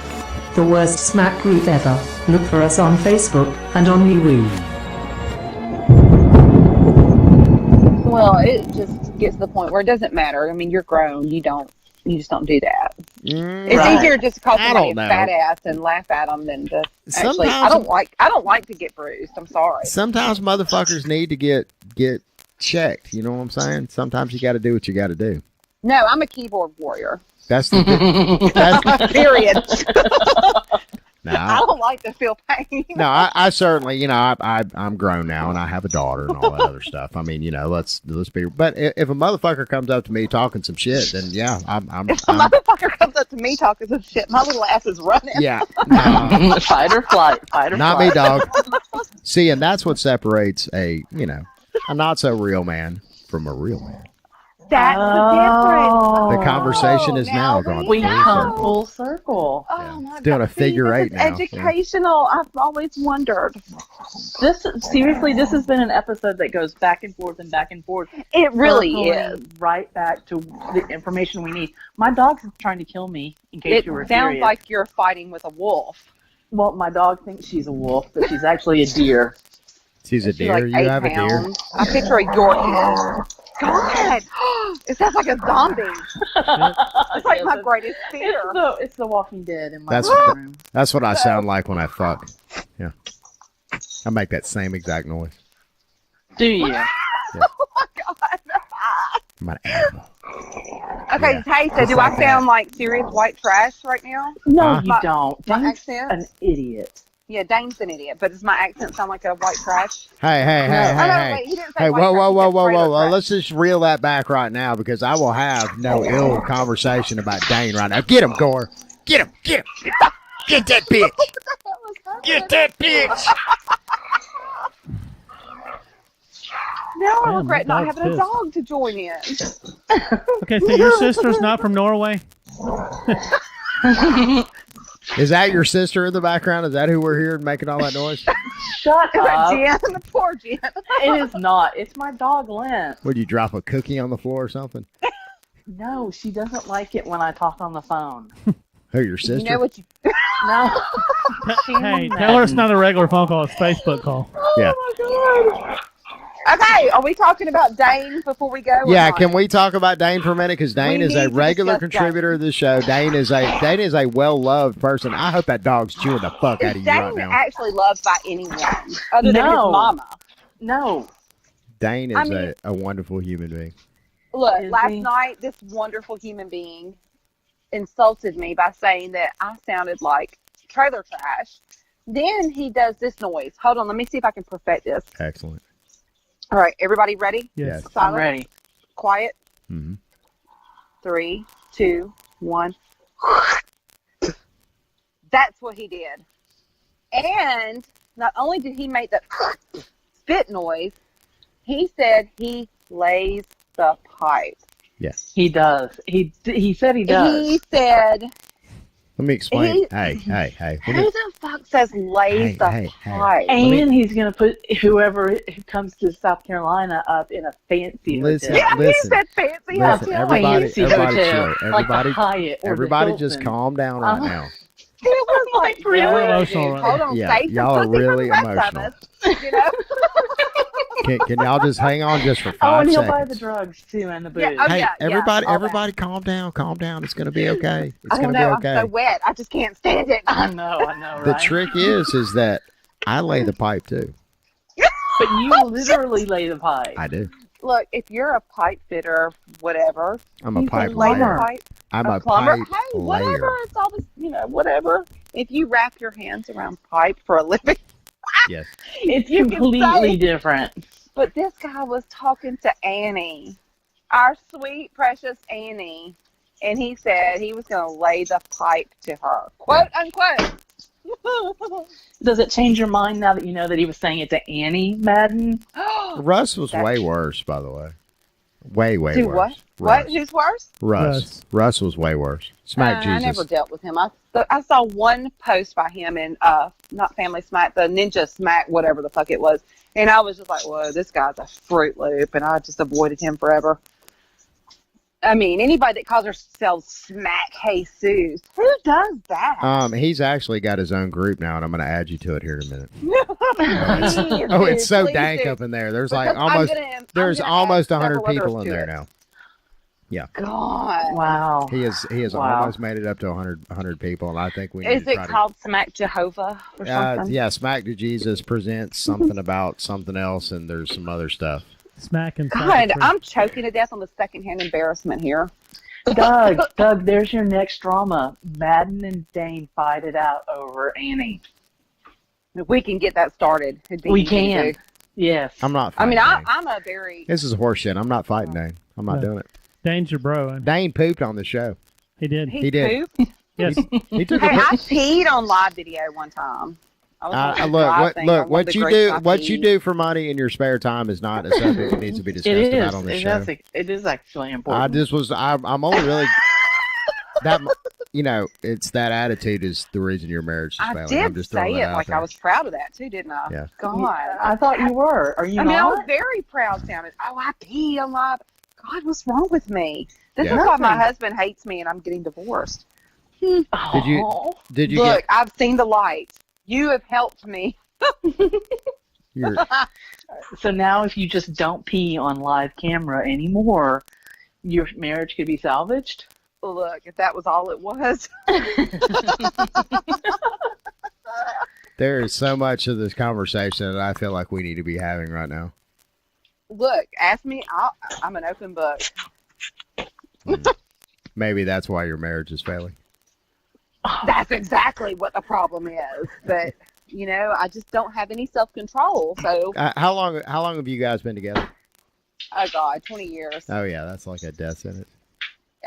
The worst smack group ever. Look for us on Facebook and on MeWe. Well, it just gets to the point where it doesn't matter. I mean, you're grown. You just don't do that. It's easier just to call somebody a fat ass and laugh at them than to actually. I don't like to get bruised. I'm sorry. Sometimes motherfuckers need to get checked. You know what I'm saying? Sometimes you got to do what you got to do. No, I'm a keyboard warrior. That's the Period. No, I don't like to feel pain. No, I certainly, I'm grown now and I have a daughter and all that other stuff. I mean, let's be. But if a motherfucker comes up to me talking some shit, then yeah, I'm. If a motherfucker comes up to me talking some shit, my little ass is running. Yeah. Fight or flight. Fight or Not flight. me, dog. See, and that's what separates a not so real man from a real man. That's the difference. The conversation is now gone We full come circle. full circle. Oh my Doing a God. figure See, eight this now. is educational. I've always wondered. This has been an episode that goes back and forth and back and forth. It really circling is. Right back to the information we need. My dog's trying to kill me, in case It you were sounds curious. like you're fighting with a wolf. Well, my dog thinks she's a wolf, but she's actually a deer. She's a She's deer. like You 8 have a deer. pounds. I picture a Yorkie. God, it sounds like a zombie. It's like my greatest fear. It's the Walking Dead in my That's room. that's what I sound like when I fuck. Yeah, I make that same exact noise. Do you? Oh my God. I'm an animal. Okay, hey, so do I sound like serious white trash right now? No, you don't. My Dane's accent? an idiot. Yeah, Dane's an idiot, but does my accent sound like a white trash? Hey, Oh, no, wait, he didn't say hey, white whoa, trash, whoa, he whoa, said whoa, trailer whoa! trash. Let's just reel that back right now because I will have no ill conversation about Dane right now. Get him, Gore. Get him. Get that bitch. Get that bitch. Now I Damn, regret that not dog's having a pissed. dog to join in. Okay, so your sister's not from Norway? Is that your sister in the background? Is that who we're hearing making all that noise? Shut up. Jen, the poor Jen. It is not. It's my dog, Lent. Would you drop a cookie on the floor or something? No, she doesn't like it when I talk on the phone. Who, your sister? You know what you... No. Hey, tell her it's not a regular phone call, it's a Facebook call. Yeah. Oh my God. Okay, are we talking about Dane before we go? or Yeah, not? can we talk about Dane for a minute? Because Dane We is a need to regular discuss contributor to the show. Dane is a well-loved person. I hope that dog's chewing the fuck out of Is you right Dane now. actually loved by anyone other than his No. mama? No. Dane is I mean- a wonderful human being. Look, Is last he? night this wonderful human being insulted me by saying that I sounded like trailer trash. Then he does this noise. Hold on, let me see if I can perfect this. Excellent. All right, everybody ready? Yes. I'm Silent? ready. Quiet. Mm-hmm. 3, 2, 1. That's what he did. And not only did he make that spit noise, he said he lays the pipe. Yes. He does. He said he does. He said, Let me explain. He- Hey. who the fuck says lays the hey. pipe? And he's going to put whoever who comes to South Carolina up in a fancy Listen, hotel. Yeah, he listen. said fancy Listen, hotel. everybody Fancy chill. hotel, like the Everybody, Hyatt or the everybody just Hilton. calm down right Uh-huh. now. He was like, Really really? emotional right Hold now. on, Yeah, save some y'all are pussy for really the rest of emotional. us, you know? Can y'all just hang on just for Oh, 5 and he'll seconds? buy the drugs too and the booze. Yeah, oh, Hey, yeah, everybody, all that. everybody, calm down. It's gonna be okay. It's I don't gonna know. be okay. I'm so wet. I just can't stand it. I know, right? The trick is that I lay the pipe too. But you literally lay the pipe. I do. Look, if you're a pipe fitter, whatever. I'm a you pipe can lay the layer. pipe. I'm a plumber. pipe Hey, layer. whatever. It's all this, whatever. If you wrap your hands around pipe for a living, Yes. It's you can completely say- different. But this guy was talking to Annie, our sweet, precious Annie, and he said he was going to lay the pipe to her, quote unquote. Does it change your mind now that you know that he was saying it to Annie Madden? Russ was way worse, by the way. Way worse. Do what? What? Who's worse? Russ was way worse. Smack I Jesus. never dealt with him. I saw one post by him in not familySMACK, the Ninja Smack, whatever the fuck it was, and I was just like, whoa, this guy's a Fruit Loop, and I just avoided him forever. I mean, anybody that calls themselves Smack Jesus, who does that? He's actually got his own group now, and I'm going to add you to it here in a minute. Please Oh, do, it's so please dank do. up in there. There's Because like I'm there's gonna almost add 100 several people others in to there it. now. Yeah. God. Wow. He has Wow. almost made it up to 100 people, and I think we need Is to it try called Smack Jehovah or to. something? Yeah, Smack to Jesus presents something about something else, and there's some other stuff. Smack and God, I'm choking to death on the secondhand embarrassment here. Doug, there's your next drama. Madden and Dane fight it out over Annie. If we can get that started, it'd be We easy to can. do. Yes. I'm not. I mean, fighting Dane. I'm a very. This is horseshit. I'm not fighting Dane. I'm not doing it. Dane's your bro. And Dane pooped on the show. he did. He did. pooped? Yes. He took Hey, a I peed on live video one time. I was on some drive thing. I look. wanted What to you grace do, my what you peed. do for money in your spare time is not a subject that needs to be discussed It is. about on the show. It is actually important. I'm only really that. You know, it's that attitude is the reason your marriage is I failing. I'm did just throwing say that it out like there. I was proud of that too, didn't I? Yeah. God, I thought you were. Are you I mean, I not? was very proud sounding. Oh, I peed on live. God, what's wrong with me? This Yeah. is why my husband hates me and I'm getting divorced. Did you Look, get? I've seen the light. You have helped me. You're, So now if you just don't pee on live camera anymore, your marriage could be salvaged? Look, if that was all it was. there is so much of this conversation that I feel like we need to be having right now. Look, ask me. I'm an open book. Maybe that's why your marriage is failing. That's exactly what the problem is. But, you know, I just don't have any self-control. So, How long have you guys been together? oh, God, 20 years. Oh yeah, that's like a death sentence.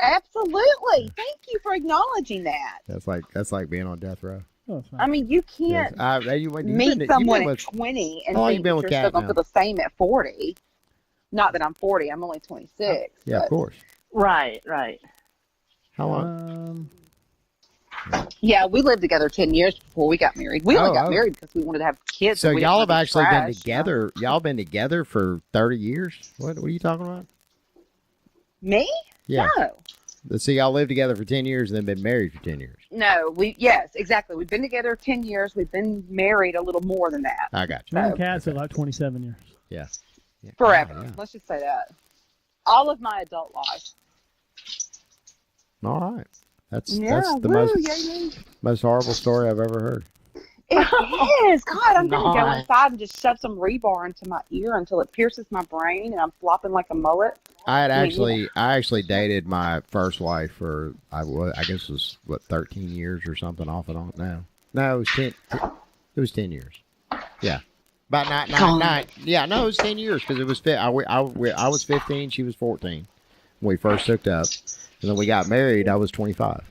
Absolutely. Thank you for acknowledging that. That's like being on death row. I mean, you can't meet someone at 20 and How long think you been that with you're Kat still going now? to feel the same at 40. Not that I'm 40. I'm only 26. Yeah, of but- course. Right. How long? Yeah, we lived together 10 years before we got married. We only got married because we wanted to have kids. So we y'all didn't have want to be actually been trashed, together. Y'all been together for 30 years. What are you talking about? Me? Yeah. No. Let's see, y'all lived together for 10 years and then been married for 10 years. No, yes, exactly. We've been together 10 years. We've been married a little more than that. I got you. Me and Kat's at like 27 years. Yeah. Forever. Oh, yeah. Let's just say that. All of my adult life. All right. That's Yeah, the woo, most yay. most horrible story I've ever heard. It is. God, I'm going to go Nice. inside and just shove some rebar into my ear until it pierces my brain and I'm flopping like a mullet. I Yeah. actually dated my first wife for I guess it was 13 years or something off and on. No, it was 10. It was 10 years. Yeah, about nine. Yeah, no, it was 10 years because it was I was 15, she was 14 when we first hooked up, and then we got married. I was 25.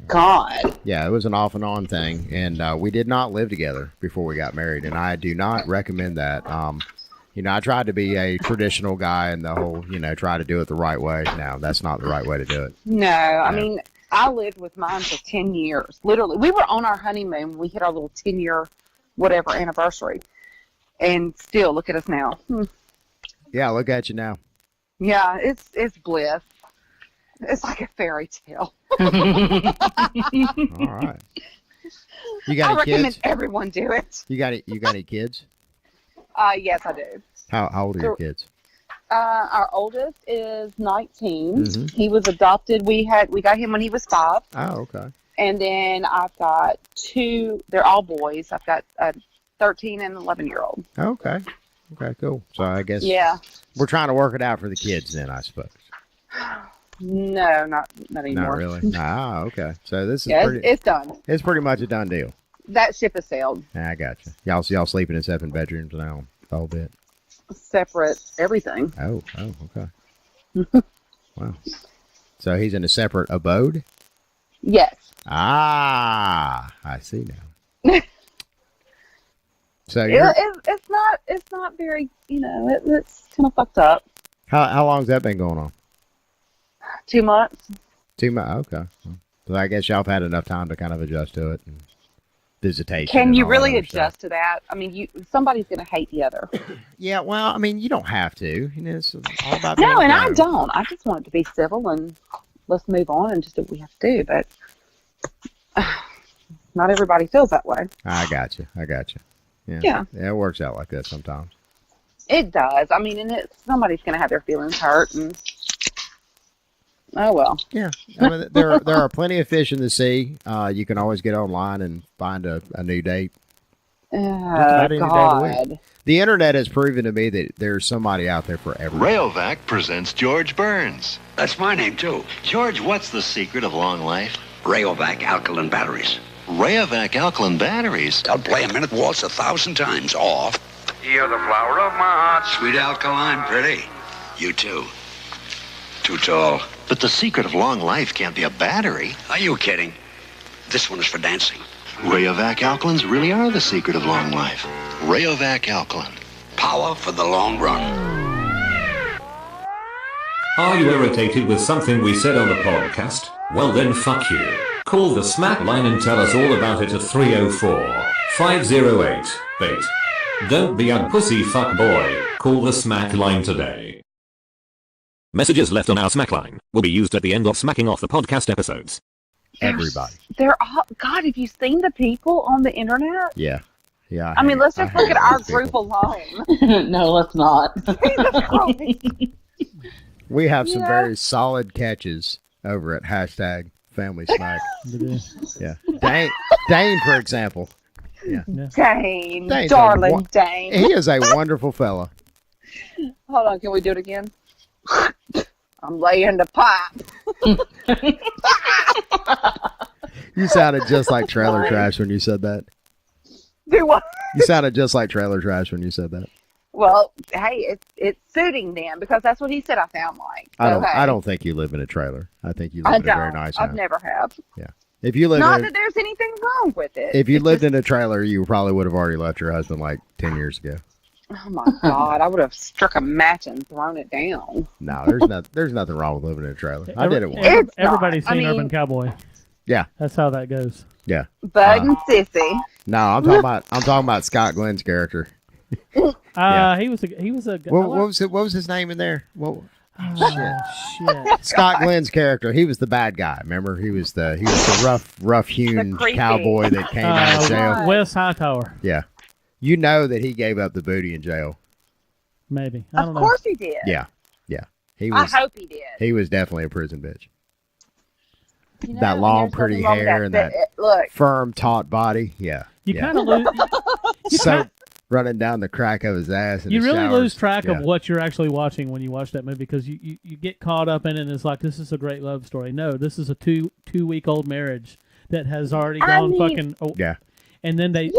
God. Yeah, it was an off and on thing, and we did not live together before we got married, and I do not recommend that. I tried to be a traditional guy and the whole, try to do it the right way. No, that's not the right way to do it. No, I mean, I lived with mine for 10 years. Literally, we were on our honeymoon when we hit our little 10-year whatever anniversary. And still, look at us now. Yeah, look at you now. Yeah, it's bliss. It's like a fairy tale. All right. You got I any recommend kids? everyone do it. You got any kids? Yes, I do. How old are your kids? Our oldest is 19. Mhm. He was adopted. We got him when he was 5. Oh, okay. And then I've got 2. They're all boys. I've got a 13 and 11-year-old. Okay. Okay, cool. So I guess Yeah. we're trying to work it out for the kids then, I suppose. No, not anymore. Not really. Ah, okay. So this is Yeah, pretty. it's done. It's pretty much a done deal. That ship has sailed. I got you. Y'all sleeping in separate bedrooms now, the whole bit. Separate everything. Oh, okay. Wow. So he's in a separate abode? Yes. Ah, I see now. So you're, It's not very, it's kind of fucked up. how long's that been going on? 2 months. 2 months. Okay. So I guess y'all have had enough time to kind of adjust to it and visitation. Can and you all really that other stuff. adjust to that? I mean, somebody's going to hate the other. Yeah, well, I mean, you don't have to. It's all about being No, and I alone. don't. I just want it to be civil and let's move on and just do what we have to do. But not everybody feels that way. I got you. Yeah. It works out like that sometimes. It does. I mean, and somebody's going to have their feelings hurt, and oh well. Yeah. I mean, there are plenty of fish in the sea. You can always get online and find a new date. about any day of the week. God. The internet has proven to me that there's somebody out there for everyone. Rayovac presents George Burns. That's my name, too. George, what's the secret of long life? Rayovac alkaline batteries. Rayovac alkaline batteries? They'll play a minute waltz 1,000 times off. You're the flower of my heart. Sweet alkaline, pretty. You too. Too tall. But the secret of long life can't be a battery. Are you kidding? This one is for dancing. Rayovac alkalines really are the secret of long life. Rayovac alkaline. Power for the long run. Are you irritated with something we said on the podcast? Well then fuck you. Call the Smack line and tell us all about it at 304-508-BAIT. Don't be a pussy fuck boy. Call the Smack line today. Messages left on our Smack line will be used at the end of Smacking Off the podcast episodes. Everybody. They're all, God, have you seen the people on the internet? Yeah. Yeah. I mean, let's just look at our group alone. No, let's not. We have some very solid catches over at hashtag familySMACK. Yeah. Dane, for example. Yeah. Dane, Dane's darling Dane. He is a wonderful fella. Hold on, can we do it again? I'm laying the pipe. You sounded just like Trailer Trash when you said that. Do what? You sounded just like Trailer Trash when you said that. Well, hey, it's suiting them because that's what he said I sound like. I don't think you live in a trailer. I think you live in a very nice house. I've never have. Yeah. If you live Not that there's anything wrong with it. If you lived in a trailer, you probably would have already left your husband like 10 years ago. Oh my God! I would have struck a match and thrown it down. No, there's nothing wrong with living in a trailer. I did it once. Everybody's seen Urban Cowboy. Yeah, that's how that goes. Yeah, Bud and Sissy. No, I'm talking about Scott Glenn's character. Yeah. He was a. What was his name in there? Shit. Scott Glenn's character. He was the bad guy. Remember, he was the rough hewn cowboy that came out of jail. Wes Hightower. Yeah. You know that he gave up the booty in jail. Maybe. I don't know. Of course he did. Yeah. Yeah. I hope he did. He was definitely a prison bitch. You know, that long, pretty hair and that firm, taut body. Yeah. You kind of lose. So running down the crack of his ass. You really lose track of what you're actually watching when you watch that movie because you get caught up in it and it's like, this is a great love story. No, this is a two-week-old marriage that has already gone fucking... Oh, yeah. And then they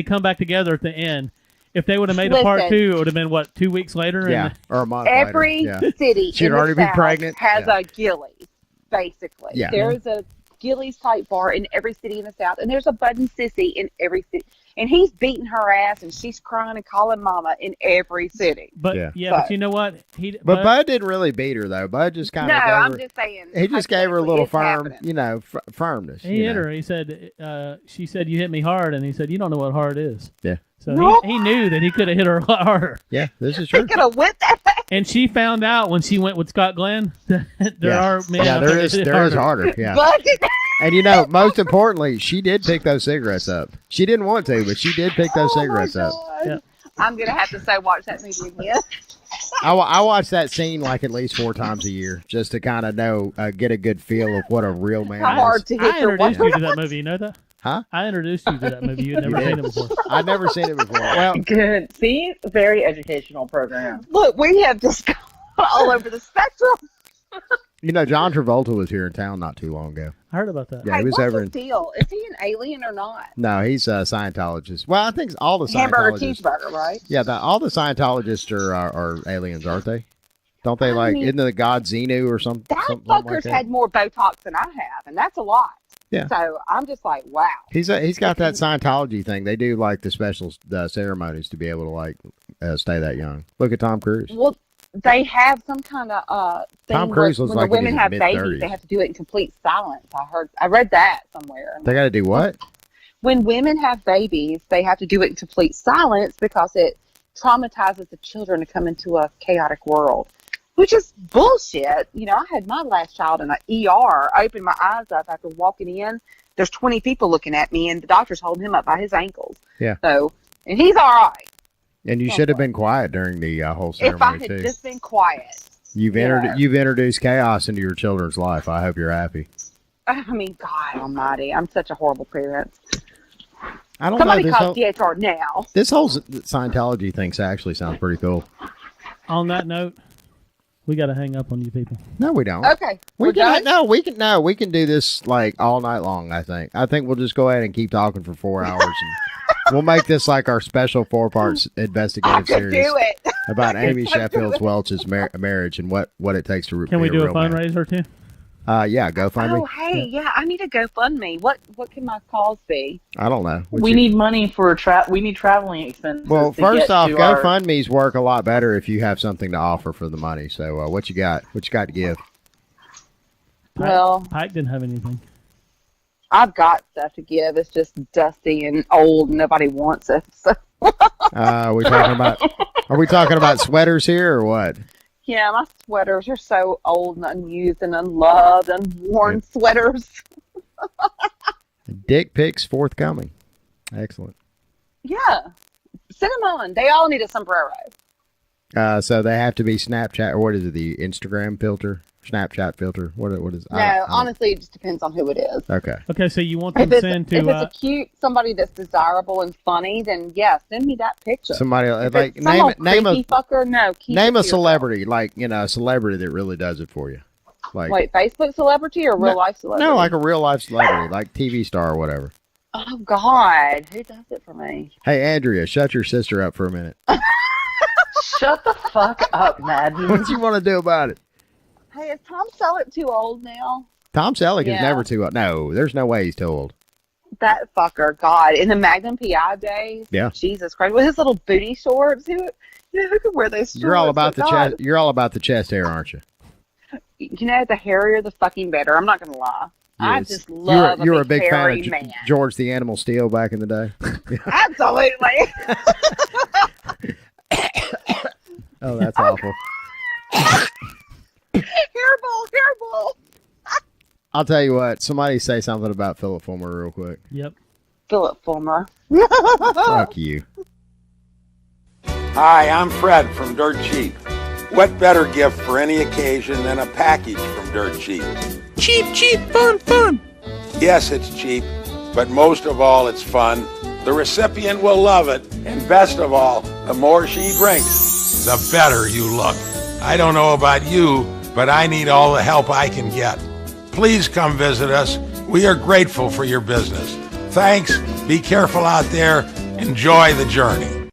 come back together at the end. If they would have made a part 2, it would have been, 2 weeks later? Yeah, or a month Every later. city She'd in already the be South pregnant. has a Gillies, basically. Yeah. There's a Gillies type bar in every city in the South, and there's a Bud and Sissy in every city. And he's beating her ass, and she's crying and calling mama in every city. But but you know what? But Bud didn't really beat her though. Bud just kind of. No, I'm just saying. He just gave her a little firm, happening. Firmness. He hit her. He said, "She said you hit me hard," and he said, "You don't know what hard is." Yeah. So he knew that he could have hit her a lot harder. Yeah, this is true. He could have whipped that. And she found out when she went with Scott Glenn that there are men. Yeah, there is harder. Yeah. And most importantly, she did pick those cigarettes up. She didn't want to, but she did pick those cigarettes up. Yeah. I'm gonna have to say, watch that movie again. I watch that scene like at least 4 times a year just to kind of know, get a good feel of what a real man is. Hard to hit I introduced you to that movie. You know that? Huh? I introduced you to that movie. You'd never seen it before. I'd never seen it before. Well, good. See, very educational program. Look, we have just gone all over the spectrum. John Travolta was here in town not too long ago. I heard about that. Yeah, he was what's over his deal? Is he an alien or not? No, he's a Scientologist. Well, I think all the Hamburger Scientologists. cheeseburger, right? Yeah, all the Scientologists are aliens, aren't they? Don't they isn't the god Xenu or something? That something fucker's like that? had more Botox than I have, and that's a lot. Yeah. So I'm just like, wow. He's got that Scientology thing. They do like the special ceremonies to be able to stay that young. Look at Tom Cruise. Well, they have some kind of thing Tom Cruise where looks when like the women have babies, they have to do it in complete silence. I read that somewhere. They got to do what? When women have babies, they have to do it in complete silence because it traumatizes the children to come into a chaotic world, which is bullshit. I had my last child in an ER. I opened my eyes up after walking in. There's 20 people looking at me, and the doctor's holding him up by his ankles. Yeah. So, and he's all right. And you should have been quiet during the whole ceremony, if I had just been quiet. You've introduced chaos into your children's life. I hope you're happy. I mean, God almighty, I'm such a horrible parent. I don't Somebody know. call CHR now. This whole Scientology thing actually sounds pretty cool. On that note, we got to hang up on you people. No, we don't. Okay. We can we can do this like all night long. I think we'll just go ahead and keep talking for 4 hours, and we'll make this like our special 4-part investigative series do it. about Amy Sheffield's Welch's marriage and what it takes to. Can we do a fundraiser too? Yeah, GoFundMe. Oh, hey, yeah, I need a GoFundMe. What can my cause be? I don't know. We need money for we need traveling expenses. Well, to first get off, to our- GoFundMe's work a lot better if you have something to offer for the money. So, what you got? What you got to give? Well, Pike didn't have anything. I've got stuff to give. It's just dusty and old, and nobody wants it. So. Are we talking about sweaters here or what? Yeah, my sweaters are so old and unused and unloved and worn sweaters. Dick pics forthcoming. Excellent. Yeah. Send them on. They all need a sombrero. So they have to be Snapchat, or what is it, the Instagram filter? Snapchat filter? What is it? No, honestly, it just depends on who it is. Okay. Okay, so you want them If send it's to... a cute, somebody that's desirable and funny, then yeah, send me that picture. Somebody If like it's some old name a creepy fucker, no. Keep name it a to celebrity, like a celebrity that really does it for you. Like Wait, Facebook celebrity or real life celebrity? No, like a real life celebrity, like TV star or whatever. Oh God, who does it for me? Hey Andrea, shut your sister up for a minute. Shut the fuck up, Madden. What do you want to do about it? Hey, is Tom Selleck too old now? Tom Selleck is Yeah. never too old. No, there's no way he's too old. That fucker, God, in the Magnum PI days. Yeah. Jesus Christ, with his little booty shorts, who could wear those shorts? You're all about the God. chest. You're all about the chest hair, aren't you? You know, the hairier, the fucking better. I'm not gonna lie. I Yes. just love You were a big fan hairy of man. George the Animal Steel back in the day. Absolutely. Oh, that's awful. Hairball. I'll tell you what. Somebody say something about Philip Fulmer real quick. Yep. Philip Fulmer. Fuck you. Hi, I'm Fred from Dirt Cheap. What better gift for any occasion than a package from Dirt Cheap? Cheap, fun. Yes, it's cheap, but most of all, it's fun. The recipient will love it, and best of all, the more she drinks, the better you look. I don't know about you, but I need all the help I can get. Please come visit us. We are grateful for your business. Thanks. Be careful out there. Enjoy the journey.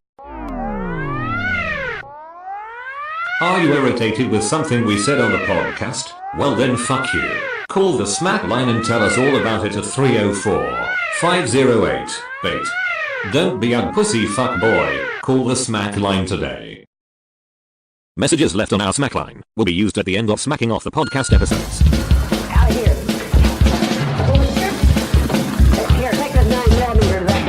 Are you irritated with something we said on the podcast? Well then fuck you. Call the Smack line and tell us all about it at 304-508-BAIT. Don't be a pussy fuck boy. Call the Smack line today. Messages left on our Smack line will be used at the end of Smacking Off the podcast episodes. Out of here. Here, take this 9mm to that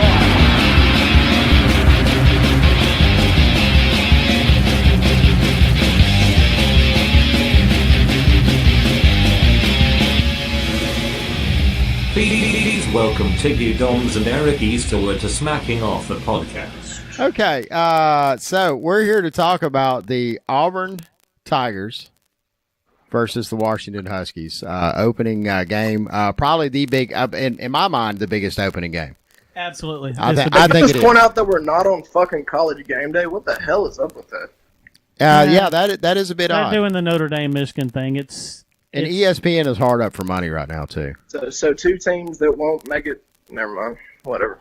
Please welcome Tiggy Domz and Eric Easterwood to Smacking Off the podcast. Okay, so we're here to talk about the Auburn Tigers versus the Washington Huskies opening game. Probably the big, in my mind, the biggest opening game. Absolutely. I think Just it point is. out that we're not on fucking College Game Day. What the hell is up with that? Yeah, that is a bit They're odd. doing the Notre Dame Michigan thing. And ESPN is hard up for money right now too. So two teams that won't make it. Never mind. Whatever.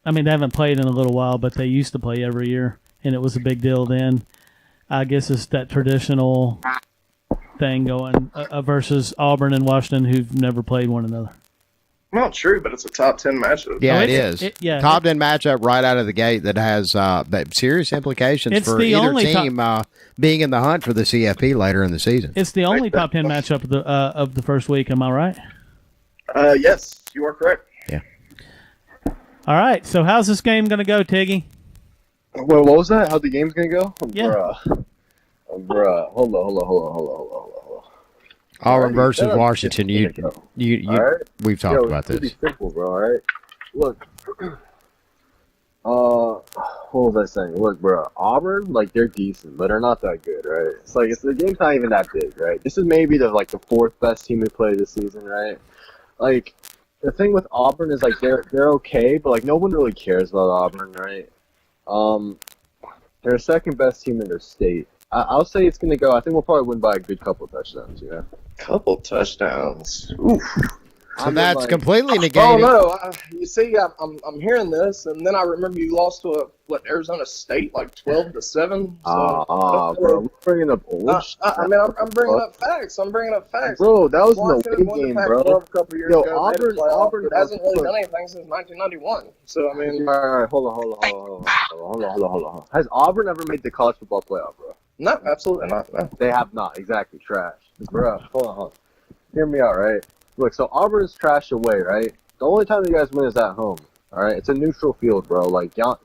I mean, they haven't played in a little while, but they used to play every year, and it was a big deal then. I guess it's that traditional thing going versus Auburn and Washington, who've never played one another. Not true, but it's a top 10 matchup. Yeah, it is. Top 10 matchup right out of the gate that has serious implications It's for the either only team being in the hunt for the CFP later in the season. It's the only top 10 matchup of the first week. Am I right? Yes, you are correct. Yeah. All right. So how's this game going to go, Tiggy? Well, what was that? How the game's gonna go? Yeah. Bruh. Hold on. Auburn versus Washington. We've talked about It's this. pretty simple, bro. All right. Look. What was I saying? Look, bro. Auburn, like they're decent, but they're not that good, right? It's like the game's not even that big, right? This is maybe the fourth best team we played this season, right? Like, the thing with Auburn is like they're okay, but like no one really cares about Auburn, right? They're the second best team in their state. I'll say it's gonna go. I think we'll probably win by a good couple of touchdowns. Yeah. Couple touchdowns. Oof. So that's completely Oh negated. no! You see, I'm hearing this, and then I remember you lost to Arizona State like 12-7. So, bro, we're bringing up bullshit. I mean, I'm bringing up facts. I'm bringing up facts. Bro, that was Washington in the won away game, Pac-12 bro. A couple years Yo, ago, made a Auburn playoff, but hasn't really done anything since 1991. So I mean, all right, hold on. Has Auburn ever made the college football playoff, bro? No, absolutely not. No. They have not. Exactly, trash. Bro, hold on. Hear me out, right? Look, so Auburn is trash away, right? The only time you guys win is at home. All right, it's a neutral field, bro. Like y'all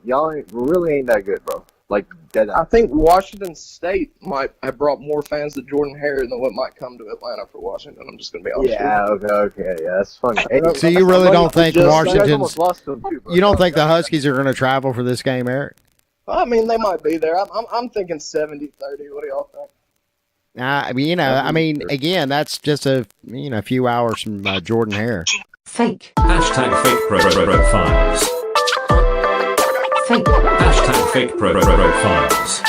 really ain't that good, bro. Like dead. I think Washington State might have brought more fans to Jordan Hare than what might come to Atlanta for Washington. I'm just gonna be honest. Yeah, okay, yeah, that's funny. So you really don't think Washington's? almost lost to them too, bro. You don't think the Huskies are going to travel for this game, Eric? I mean, they might be there. I'm thinking 70-30. What do y'all think? I mean, again, that's just a few hours from Jordan Hare. Fake. Hashtag fake profiles. Fake. Hashtag fake profiles.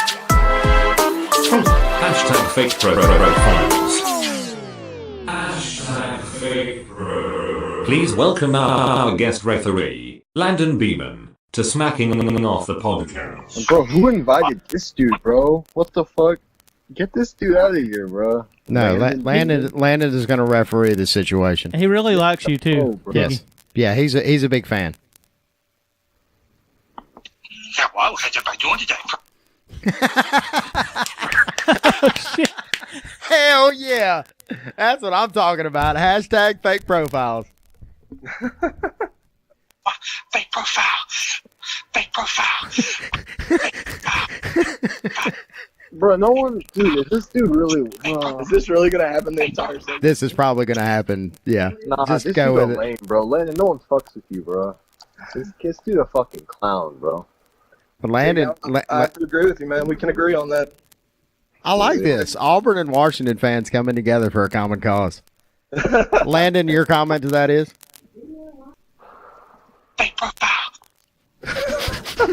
Fake. Hashtag fake profiles. Hashtag fake pro. Please welcome our guest referee, Landon Beamon, to Smacking Off the Podcast. Bro, who invited this dude, bro? What the fuck? Get this dude out of here, bro. No, Landon is going to referee the situation. He really likes you too. Yes, yeah, he's a big fan. Yeah, well, what am I doing today? Hell yeah, that's what I'm talking about. Hashtag fake profiles. Fake profile. Fake profile. Bro, no one, dude. Is this dude really? Is this really gonna happen the entire season? This is probably going to happen. Yeah, Nah, just this go dude's with it. lame, bro. Landon, no one fucks with you, bro. This dude a fucking clown, bro. But Landon, I have to agree with you, man. We can agree on that. I like this. Auburn and Washington fans coming together for a common cause. Landon, your comment to that is? Fake profile.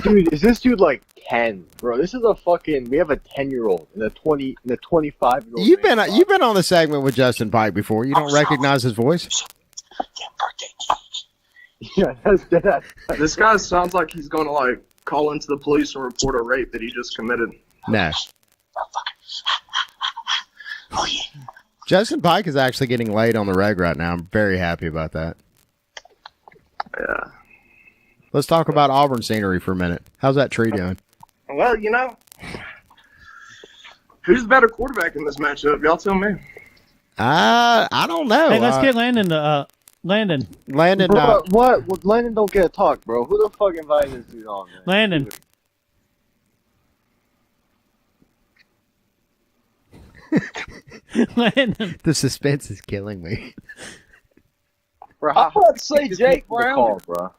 Dude, is this dude like 10, bro? This is a fucking. We have a 10-year-old and a 25-year-old. You've been on the segment with Justin Pike before. You don't recognize his voice? Yeah, that's dead. This guy sounds like he's gonna like call into the police and report a rape that he just committed. No. Justin Pike is actually getting laid on the reg right now. I'm very happy about that. Yeah. Let's talk about Auburn scenery for a minute. How's that tree doing? Well, who's the better quarterback in this matchup? Y'all tell me. I don't know. Hey, let's get Landon to Landon. Landon, Bro, what? Landon don't get a talk, bro. Who the fuck invited this dude on, man? Landon. Landon. The suspense is killing me. Bro, I thought say Jake Brown. Call, bro.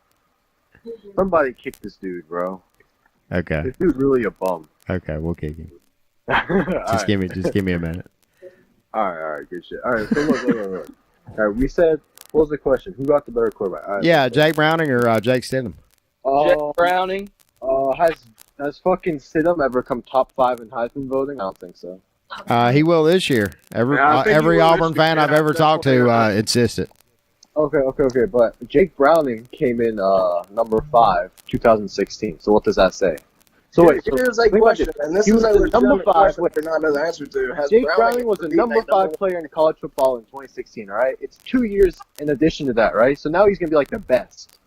Somebody kick this dude, bro. Okay. This dude's really a bum. Okay, we'll kick him. Just give me a minute. All right, good shit. All right, so look. All right, we said, what was the question? Who got the better quarterback? All right, Yeah, Jake Browning or Jake Stidham? Jake Browning. Has fucking Stidham ever come top 5 in Heisman voting? I don't think so. He will this year. Every Auburn fan I've ever talked to insists it. Okay, but Jake Browning came in number 5, 2016. So what does that say? So wait, here's a question, and this is a number 5. Wait, not know the answer to. Has Jake Browning was a number 5 player in college football in 2016. All right, it's 2 years in addition to that, right? So now he's gonna be like the best.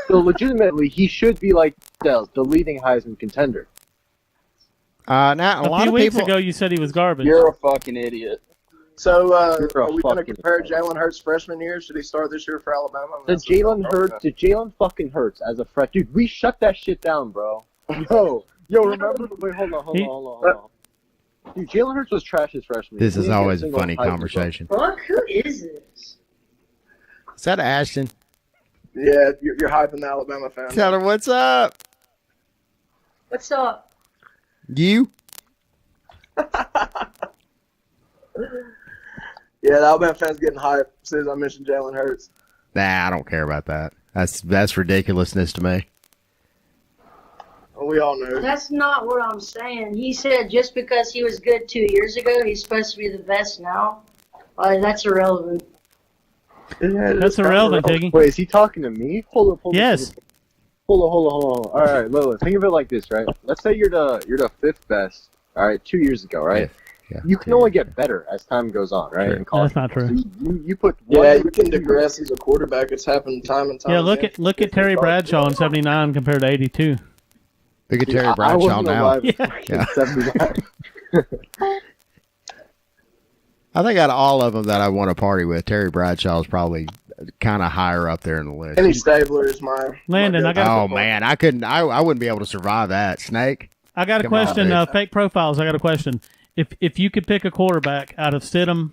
So legitimately, he should be like the leading Heisman contender. Now a few weeks ago, you said he was garbage. You're a fucking idiot. So, are we going to compare Jalen Hurts' freshman year? Should he start this year for Alabama? The Jalen fucking Hurts as a freshman. Dude, we shut that shit down, bro. Yo, remember? Wait, hold on. Dude, Jalen Hurts was trash his freshman year. This is always a funny conversation. Fuck, who is this? Is that Ashton? Yeah, you're hyping the Alabama fan. Tell her what's up. What's up? You? Yeah, the Alabama fans getting hyped as soon as I mentioned Jalen Hurts. Nah, I don't care about that. That's ridiculousness to me. We all know. That's not what I'm saying. He said just because he was good 2 years ago, he's supposed to be the best now. That's irrelevant. Yeah, That's irrelevant, Tiggy. Wait, is he talking to me? Hold up. Yes. Hold on. All right, Lilith, think of it like this, right? Let's say you're the fifth best. All right, 2 years ago, right? Yeah. You can only get better as time goes on, right? Sure. In college. That's not true. So you put Yeah, you can digress as a quarterback. It's happened time and time. Yeah, again. look at Terry Bradshaw in 79 compared to 82. Look at Terry Bradshaw now. Yeah. 79. I think out of all of them that I want to party with, Terry Bradshaw is probably kind of higher up there in the list. Kenny Stabler is my Landon, my I got. Oh man, I wouldn't be able to survive that. Snake. I got a Come on, question. dude. Fake profiles. I got a question. If you could pick a quarterback out of Stidham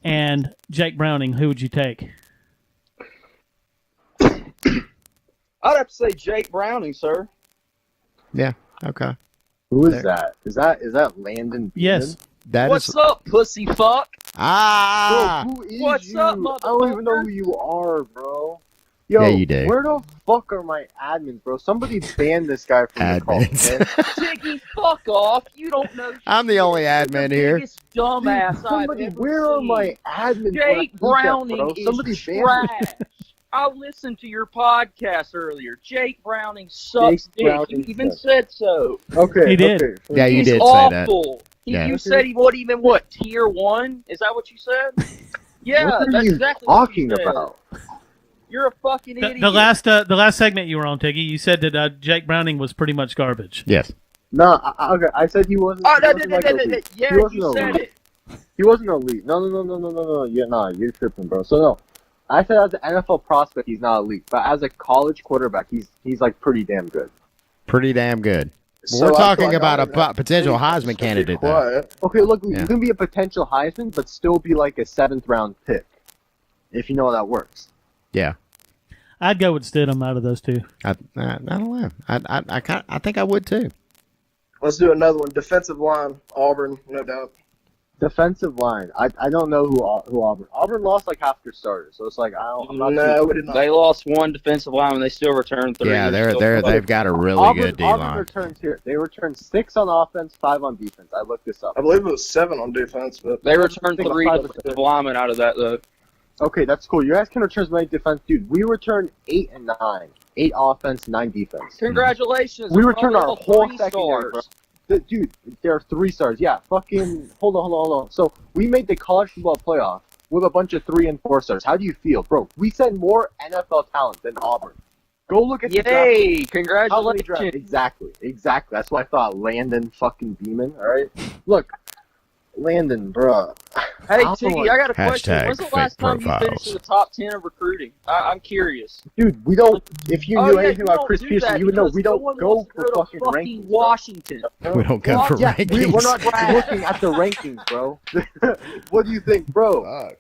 and Jake Browning, who would you take? I'd have to say Jake Browning, sir. Yeah. Okay. Who is that? Is that Landon Beamon? Yes. What's up, pussy fuck? Ah. Bro, who is What's you? up, I don't even know who you are, bro. Yo, Yeah, you do. Where the fuck are my admins, bro? Somebody ban this guy from the call, Admins. man. Tiggy, fuck off. You don't know. I'm the only admin here. Biggest dumbass Somebody, I've ever where are seen. my admins? Jake when I look Browning at, bro? Somebody is ban trash. I listened to your podcast earlier. Jake Browning sucks dick. Browning You even sucks. said so. Okay, He did. okay. Yeah, you He's did awful. say that. Yeah. You said he wasn't even tier 1? Is that what you said? Yeah, What are that's you exactly talking what you said. about? You're a fucking idiot. The last segment you were on, Tiggy, you said that Jake Browning was pretty much garbage. Yes. No, okay. I said he wasn't. Oh, he wasn't like elite. yeah, He wasn't you said elite. it. He wasn't elite. No. You're tripping, bro. So no, I said as an NFL prospect, he's not elite, but as a college quarterback, he's like pretty damn good. Pretty damn good. So We're I talking feel like about I a don't know. potential Heisman candidate, though. Quiet. Okay, look, Yeah. you can be a potential Heisman, but still be like a 7th round pick, if you know how that works. Yeah. I'd go with Stidham out of those two. I don't know. I think I would too. Let's do another one. Defensive line, Auburn, no doubt. Defensive line, I don't know who Auburn lost like half their starters, so it's like I'm not. No, we did not. They lost one defensive lineman. They still returned 3. Yeah, they've got a really Auburn, good D Auburn line. returns here. They returned 6 on offense, 5 on defense. I looked this up. I believe it was 7 on defense, but They returned Think 3 5%. defensive linemen out of that, though. Okay, that's cool. You guys can return as many defense, dude. We returned 8 and 9, 8 offense, 9 defense. Congratulations. We on returned our all whole 3 secondary, bro. stars. Dude, there are 3 stars. Yeah, fucking. Hold on. So we made the college football playoff with a bunch of 3 and 4 stars. How do you feel, bro? We sent more NFL talent than Auburn. Go look at the draft. Yay! How Congratulations. many draft- Exactly. That's why I thought Landon fucking Beamon. All right, look, Landon, bro. Hey, Tiggy, I got a question. Hashtag When's the fake last time you profiles. finished in the top 10 of recruiting? I'm curious. Dude, we don't. If you Oh, knew yeah, anything you about don't Chris do Pearson, that you would know because we no don't one go wants to for go to fucking fucking rankings. bro. Washington. We don't go for Yeah, rankings. we're not looking at the rankings, bro. What do you think, bro?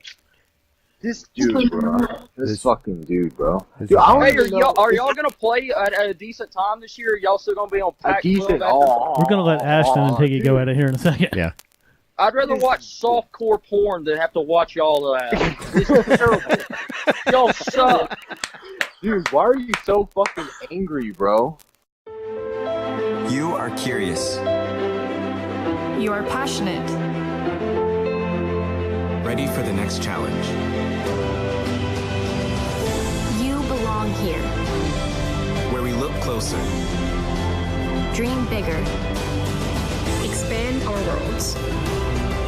This dude, bro. This fucking dude, bro. Dude, I don't Hey, even know. are y'all gonna play at a decent time this year? Or y'all still gonna be on A Pac-12 decent. after? We're going to let Ashton and Tiggy go at it here in a second. Yeah. I'd rather watch softcore porn than have to watch y'all. This is terrible. Y'all suck. Dude, why are you so fucking angry, bro? You are curious. You are passionate. Ready for the next challenge. You belong here. Where we look closer. Dream bigger. Expand our worlds.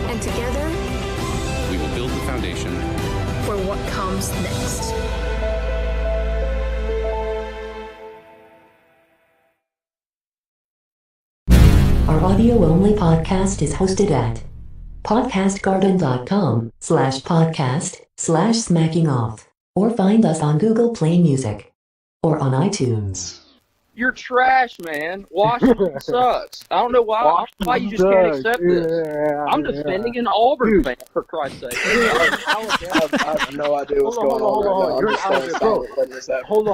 And together, We will build the foundation. for what comes next. Our audio-only podcast is hosted at podcastgarden.com/podcast/smackingoff, or find us on Google Play Music or on iTunes. You're trash, man. Washington sucks. I don't know why you just can't accept this. I'm defending an Auburn fan, for Christ's sake. I have no idea what's going on right now. You're I'm just out staying there, bro. silent, letting this happen. Hold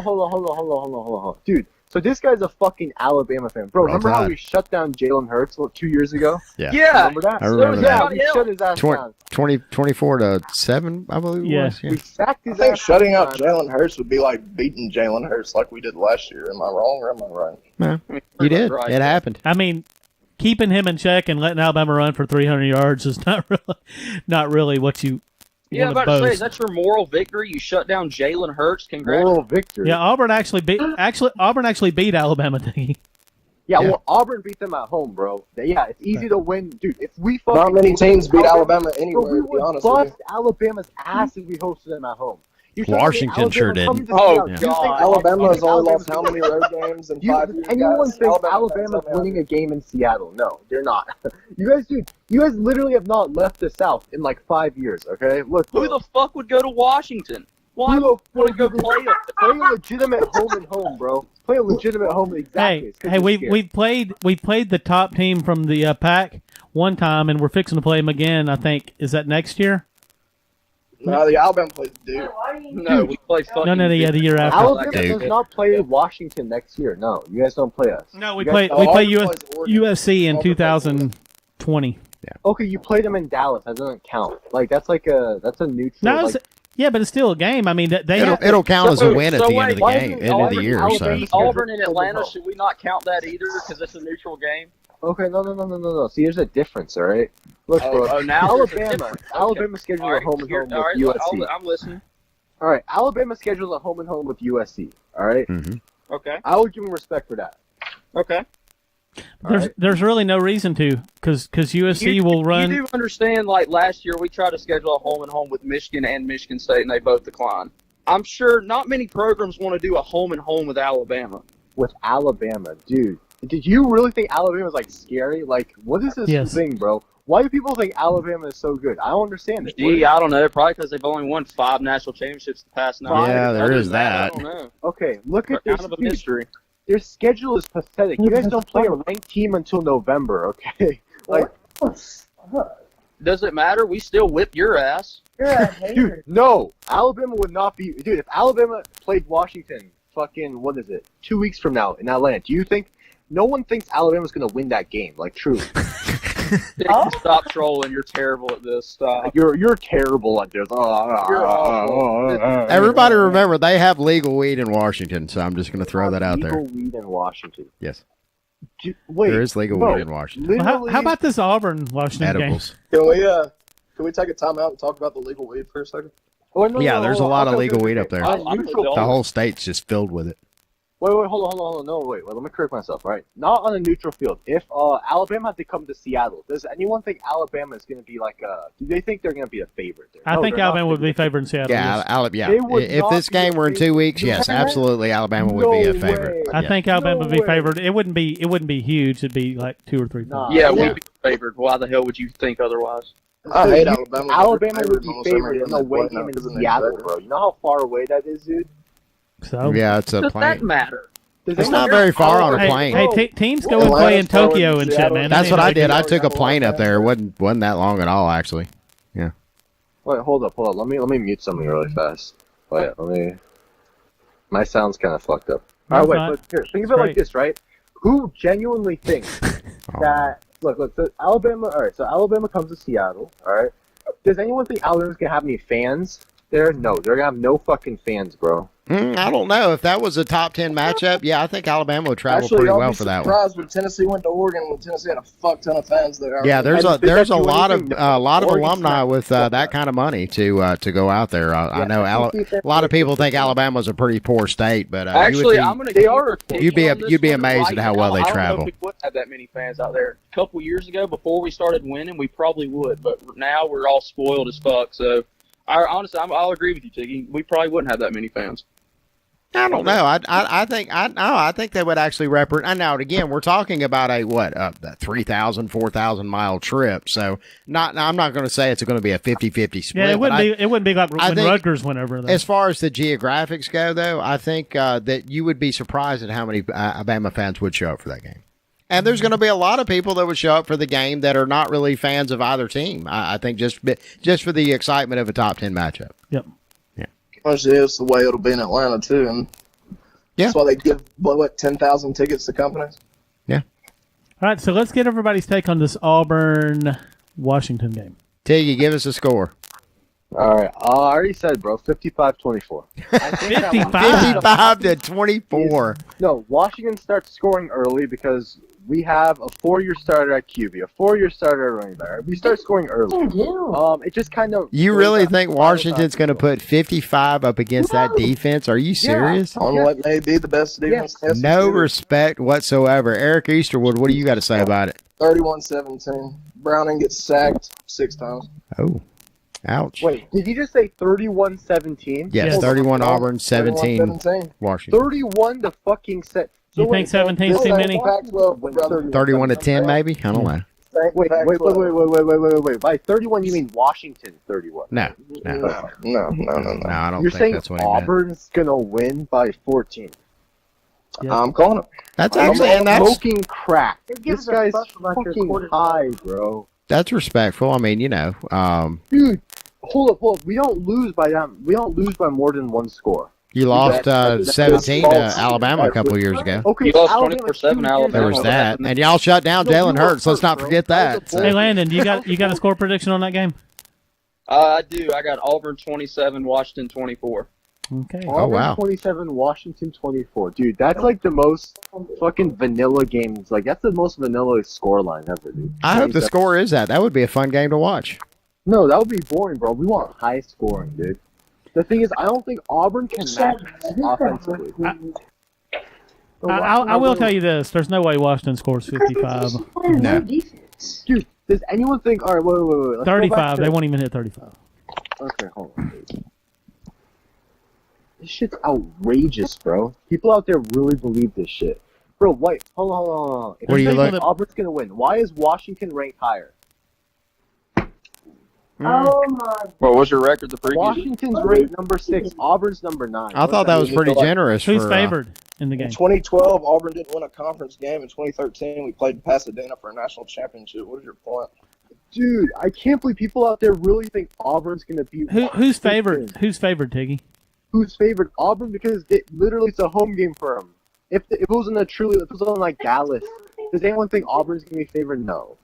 on. Dude, So this guy's a fucking Alabama fan, bro. Remember how we shut down Jalen Hurts 2 years ago? Yeah. Remember that? I remember that. We shut his ass down. 24-7, I believe it was. Yeah. We sacked his I think ass shutting down. out Jalen Hurts would be like beating Jalen Hurts like we did last year. Am I wrong or am I right? Yeah, you did. It happened. I mean, keeping him in check and letting Alabama run for 300 yards is not really what you. Yeah, I'm want about to say, boast. is that your moral victory? You shut down Jalen Hurts. Congrats. Moral victory. Yeah, Auburn actually beat Alabama. Tiggy. Yeah, well, Auburn beat them at home, bro. Yeah, it's easy to win, dude. If we fucking Not many teams beat Alabama anywhere, bro, we to be would honest with bust Alabama's ass if we hosted them at home. You're telling me Washington sure Alabama did. coming to Oh, Seattle, God. Alabama has only lost how many road games in 5 years? Anyone guys? thinks Alabama Alabama's winning a game in Seattle? No, they're not. You guys literally have not left the South in like 5 years, okay? Look, Who the fuck would go to Washington? Why Who would you go play up? play a legitimate home and home, bro. Play a legitimate home, exactly. It's 'cause Hey, you're scared. we played the top team from the pack one time, and we're fixing to play them again. I think is that next year? No, the Alabama plays Duke. No, we play fucking. No, the year after. Alabama does not play Washington next year. No, you guys don't play us. No, we You play guys- we play Auburn plays Oregon. USC in 2020. Okay, you played them in Dallas. That doesn't count. Like that's a neutral. No, like, yeah, but it's still a game. I mean, It'll count as a win at the end of the wait, game, end of the year. So Auburn and Atlanta, should we not count that either because it's a neutral game? Okay, no. See, there's a difference, all right? Look, bro. Now there's a Alabama. difference. Alabama schedules a home and home All right, with USC. I'm listening. All right, Alabama schedules a home and home with USC. All right? Okay. I would give them respect for that. Okay. There's really no reason to because USC will run. You do understand, like last year, we tried to schedule a home and home with Michigan and Michigan State, and they both declined. I'm sure not many programs want to do a home and home with Alabama. With Alabama, dude. Did you really think Alabama was like scary? Like, what is this thing, bro? Why do people think Alabama is so good? I don't understand it. Gee, I don't know. Probably because they've only won 5 national championships the past 9 years. Yeah, there Other is than that. I don't know. Okay, look at They're this. kind of a dude. mystery. Their schedule is pathetic. You guys don't play a ranked team until November, okay? Like, Does it matter? We still whip your ass. dude, no. Alabama would not be. Dude, if Alabama played Washington, fucking, what is it, 2 weeks from now in Atlanta, do you think no one thinks Alabama's going to win that game? Like, truly. Stop trolling. You're terrible at this. Stop. You're terrible at this. You're awful. everybody remember they have legal weed in Washington, so I'm just going to throw that out there. Legal weed in Washington. Yes, Wait, there is legal bro, weed in Washington. Well, how about this Auburn Washington Edibles. Can we take a time out and talk about the legal weed for a second? Oh, no, Yeah, no, there's a hold lot on. of legal weed up there. Neutral. The whole state's just filled with it. Wait, hold on. No, wait, let me correct myself, right? Not on a neutral field. If Alabama had to come to Seattle, does anyone think Alabama is going to be like do they think they're going to be a favorite there? I No, think they're not Alabama would be favored. favored in Seattle. Yeah, yes. They would If not this be game were in 2 weeks, yes, absolutely, Alabama would be a No favorite. way. I Yeah. think Alabama would be No way. favored. It wouldn't be huge. It'd be like 2 or 3 points. Yeah, we'd be favored. Why the hell would you think otherwise? I hate Alabama. Alabama would be Almost every favored in game a they away play now game because in of Seattle, Nick bro. You know how far away that is, dude? So Yeah, it's a Does that plane. matter? It's not very far on a hey, plane. hey, teams go and play in Tokyo and shit, man. That's what I did. I Seattle, took a plane up there. It wasn't that long at all, actually. Yeah. Wait, hold up. Let me mute something really fast. Wait, my sound's kind of fucked up. No, Alright, wait, it's but here, think It's of it like great. this, right? Who genuinely thinks that look, so Alabama alright, so Alabama comes to Seattle, alright? Does anyone think Alabama's gonna have any fans there? No, they're gonna have no fucking fans, bro. I don't know. If that was a top 10 matchup, yeah, I think Alabama would travel pretty I'll well be for that one. surprised when Tennessee went to Oregon when Tennessee had a fuck ton of fans there. Yeah, there's And a did that do lot of anything? Oregon's alumni not- with that kind of money to go out there. I know a lot of people think Alabama's a pretty poor state, but Actually, I'm going to. you'd be amazed at how well they travel. I don't know if we would have that many fans out there. A couple years ago, before we started winning, we probably would, but now we're all spoiled as fuck. So, honestly, I'll agree with you, Tiggy. We probably wouldn't have that many fans. I don't know. I think they would actually represent. Now, again, we're talking about a 3,000, 4,000 mile trip. So I'm not going to say it's going to be a 50-50 split. Yeah, it wouldn't be like when think Rutgers went over there. As far as the geographics go, though, I think that you would be surprised at how many Alabama fans would show up for that game. And there's going to be a lot of people that would show up for the game that are not really fans of either team. I think just for the excitement of a top 10 matchup. Yep. Honestly, it's the way it'll be in Atlanta too, and Yeah. That's why they give, what, 10,000 tickets to companies? Yeah. All right, so let's get everybody's take on this Auburn-Washington game. Tiggy, give us a score. All right. I already said, bro, 55-24. 55 to 24. No, Washington starts scoring early because we have a 4-year starter at QB, a 4-year starter at running back. We start scoring early. It just kind of. You really think Washington's going to put 55 up against that defense? Are you serious? On what may be the best defense. Yes. No respect whatsoever. Eric Easterwood, what do you got to say about it? 31-17. Browning gets sacked 6 times. Oh, ouch. Wait, did you just say 31-17? Yes, 31 Auburn, 17 Washington. 31 to fucking set. You think 17 is too many? 31 to 10, maybe? I don't know. Wait. By 31, you mean Washington 31? No. I don't You're think saying that's what he meant. Auburn's going to win by 14. I'm calling it. That's actually, and that's smoking crack. This guy's fucking high, bro. That's respectful. I mean, Dude, hold up. We don't lose by more than one score. You lost 17 to Alabama a couple of years ago. Okay, you lost 24-7 Alabama. There was that, and y'all shut down Jalen Hurts. Let's not forget that. So. Hey, Landon, you got a score prediction on that game? I do. I got Auburn 27, Washington 24. Okay. Auburn 27, Washington 24. Dude, that's like the most fucking vanilla games. Like, that's the most vanilla scoreline ever, dude. I hope the score is that. That would be a fun game to watch. No, that would be boring, bro. We want high scoring, dude. The thing is, I don't think Auburn can match offensively. I will tell you this. There's no way Washington scores 55. No. Dude, does anyone think... All right, wait. Let's 35. They won't even hit 35. Okay, hold on. This shit's outrageous, bro. People out there really believe this shit. Bro, wait. Hold on. What do you look? Auburn's going to win. Why is Washington ranked higher? Oh my! What was your record the previous? Washington's ranked number 6. Auburn's number 9. I thought that was pretty generous. Who's favored in the game? In 2012, Auburn didn't win a conference game. In 2013, we played Pasadena for a national championship. What is your point? Dude, I can't believe people out there really think Auburn's going to beat Who's favored? Who's favored, Tiggy? Who's favored? Auburn, because literally it's a home game for them. If it was on like Dallas, does anyone think Auburn's going to be favored? No.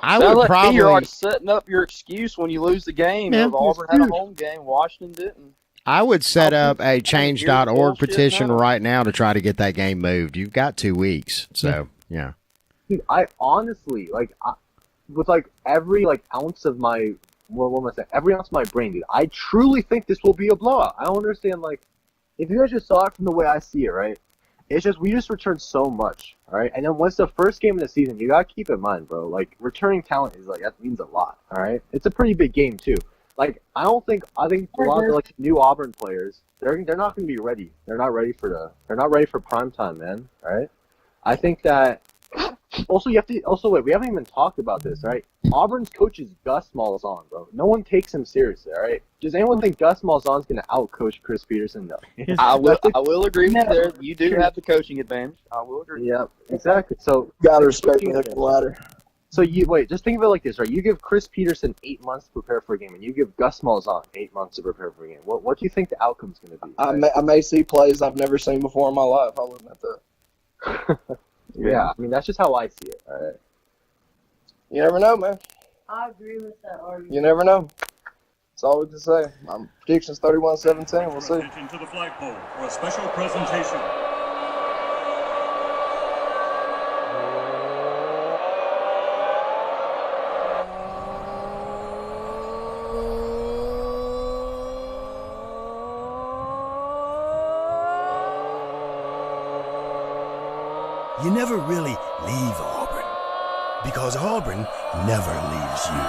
I would probably. You're like setting up your excuse when you lose the game. Yeah, Auburn had a home game, Washington didn't. I would set up a change.org petition right now to try to get that game moved. You've got 2 weeks, so yeah. Dude, I honestly with like every ounce of my every ounce of my brain, dude. I truly think this will be a blowout. I don't understand. Like, if you guys just saw it from the way I see it, right? It's just we just returned so much, all right. And then once the first game of the season, you gotta keep in mind, bro. Like, returning talent is that means a lot, all right. It's a pretty big game too. Like, I think a lot of new Auburn players, they're not gonna be ready. They're not ready for prime time, man. All right. I think that. Also, wait. We haven't even talked about this, right? Auburn's coach is Gus Malzahn, bro. No one takes him seriously, all right? Does anyone think Gus Malzahn's gonna outcoach Chris Peterson? No. I will agree with you there. You do have the coaching advantage. I will agree. Yeah, exactly. So gotta respect the ladder. So just think of it like this, right? You give Chris Peterson 8 months to prepare for a game, and you give Gus Malzahn 8 months to prepare for a game. What do you think the outcome's gonna be? Right? I may see plays I've never seen before in my life. I'll admit that. Yeah, I mean, that's just how I see it, all right? You never know, man. I agree with that argument. You never know. That's all we can say. My prediction's 31-17. We'll see. Attention to the flagpole for a special presentation. You never really leave Auburn, because Auburn never leaves you.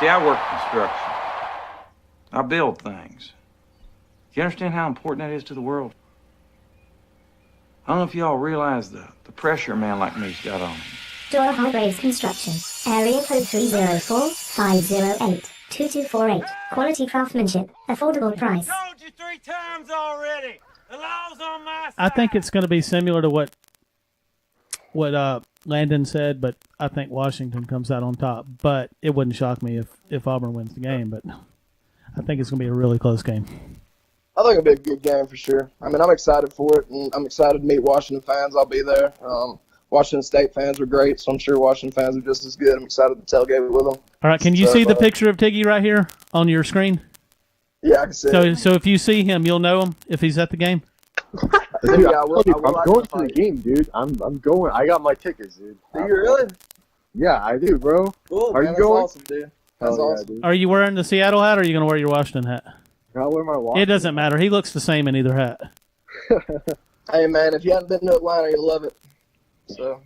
See, I work construction. I build things. Do you understand how important that is to the world? I don't know if y'all realize the pressure a man like me's got on him. Door Hargraves Construction. Area code 304-508-2248. Quality craftsmanship. Affordable price. I told you 3 times already. The law's on my side. I think it's going to be similar to what Landon said, but I think Washington comes out on top. But it wouldn't shock me if Auburn wins the game. But I think it's going to be a really close game. I think it'll be a good game for sure. I mean, I'm excited for it, and I'm excited to meet Washington fans. I'll be there. Washington State fans are great, so I'm sure Washington fans are just as good. I'm excited to tailgate with them. All right, can you see the picture of Tiggy right here on your screen? Yeah, I can see it. So if you see him, you'll know him if he's at the game? Dude, I'm going to the game, dude. I'm going. I got my tickets, dude. Do you really? Yeah, I do, bro. Cool, are man, you going? That's awesome, dude. That's awesome. Dude. Are you wearing the Seattle hat, or are you going to wear your Washington hat? I'll wear my Washington. It doesn't matter. He looks the same in either hat. Hey, man, if you haven't been to Atlanta, you'll love it. So.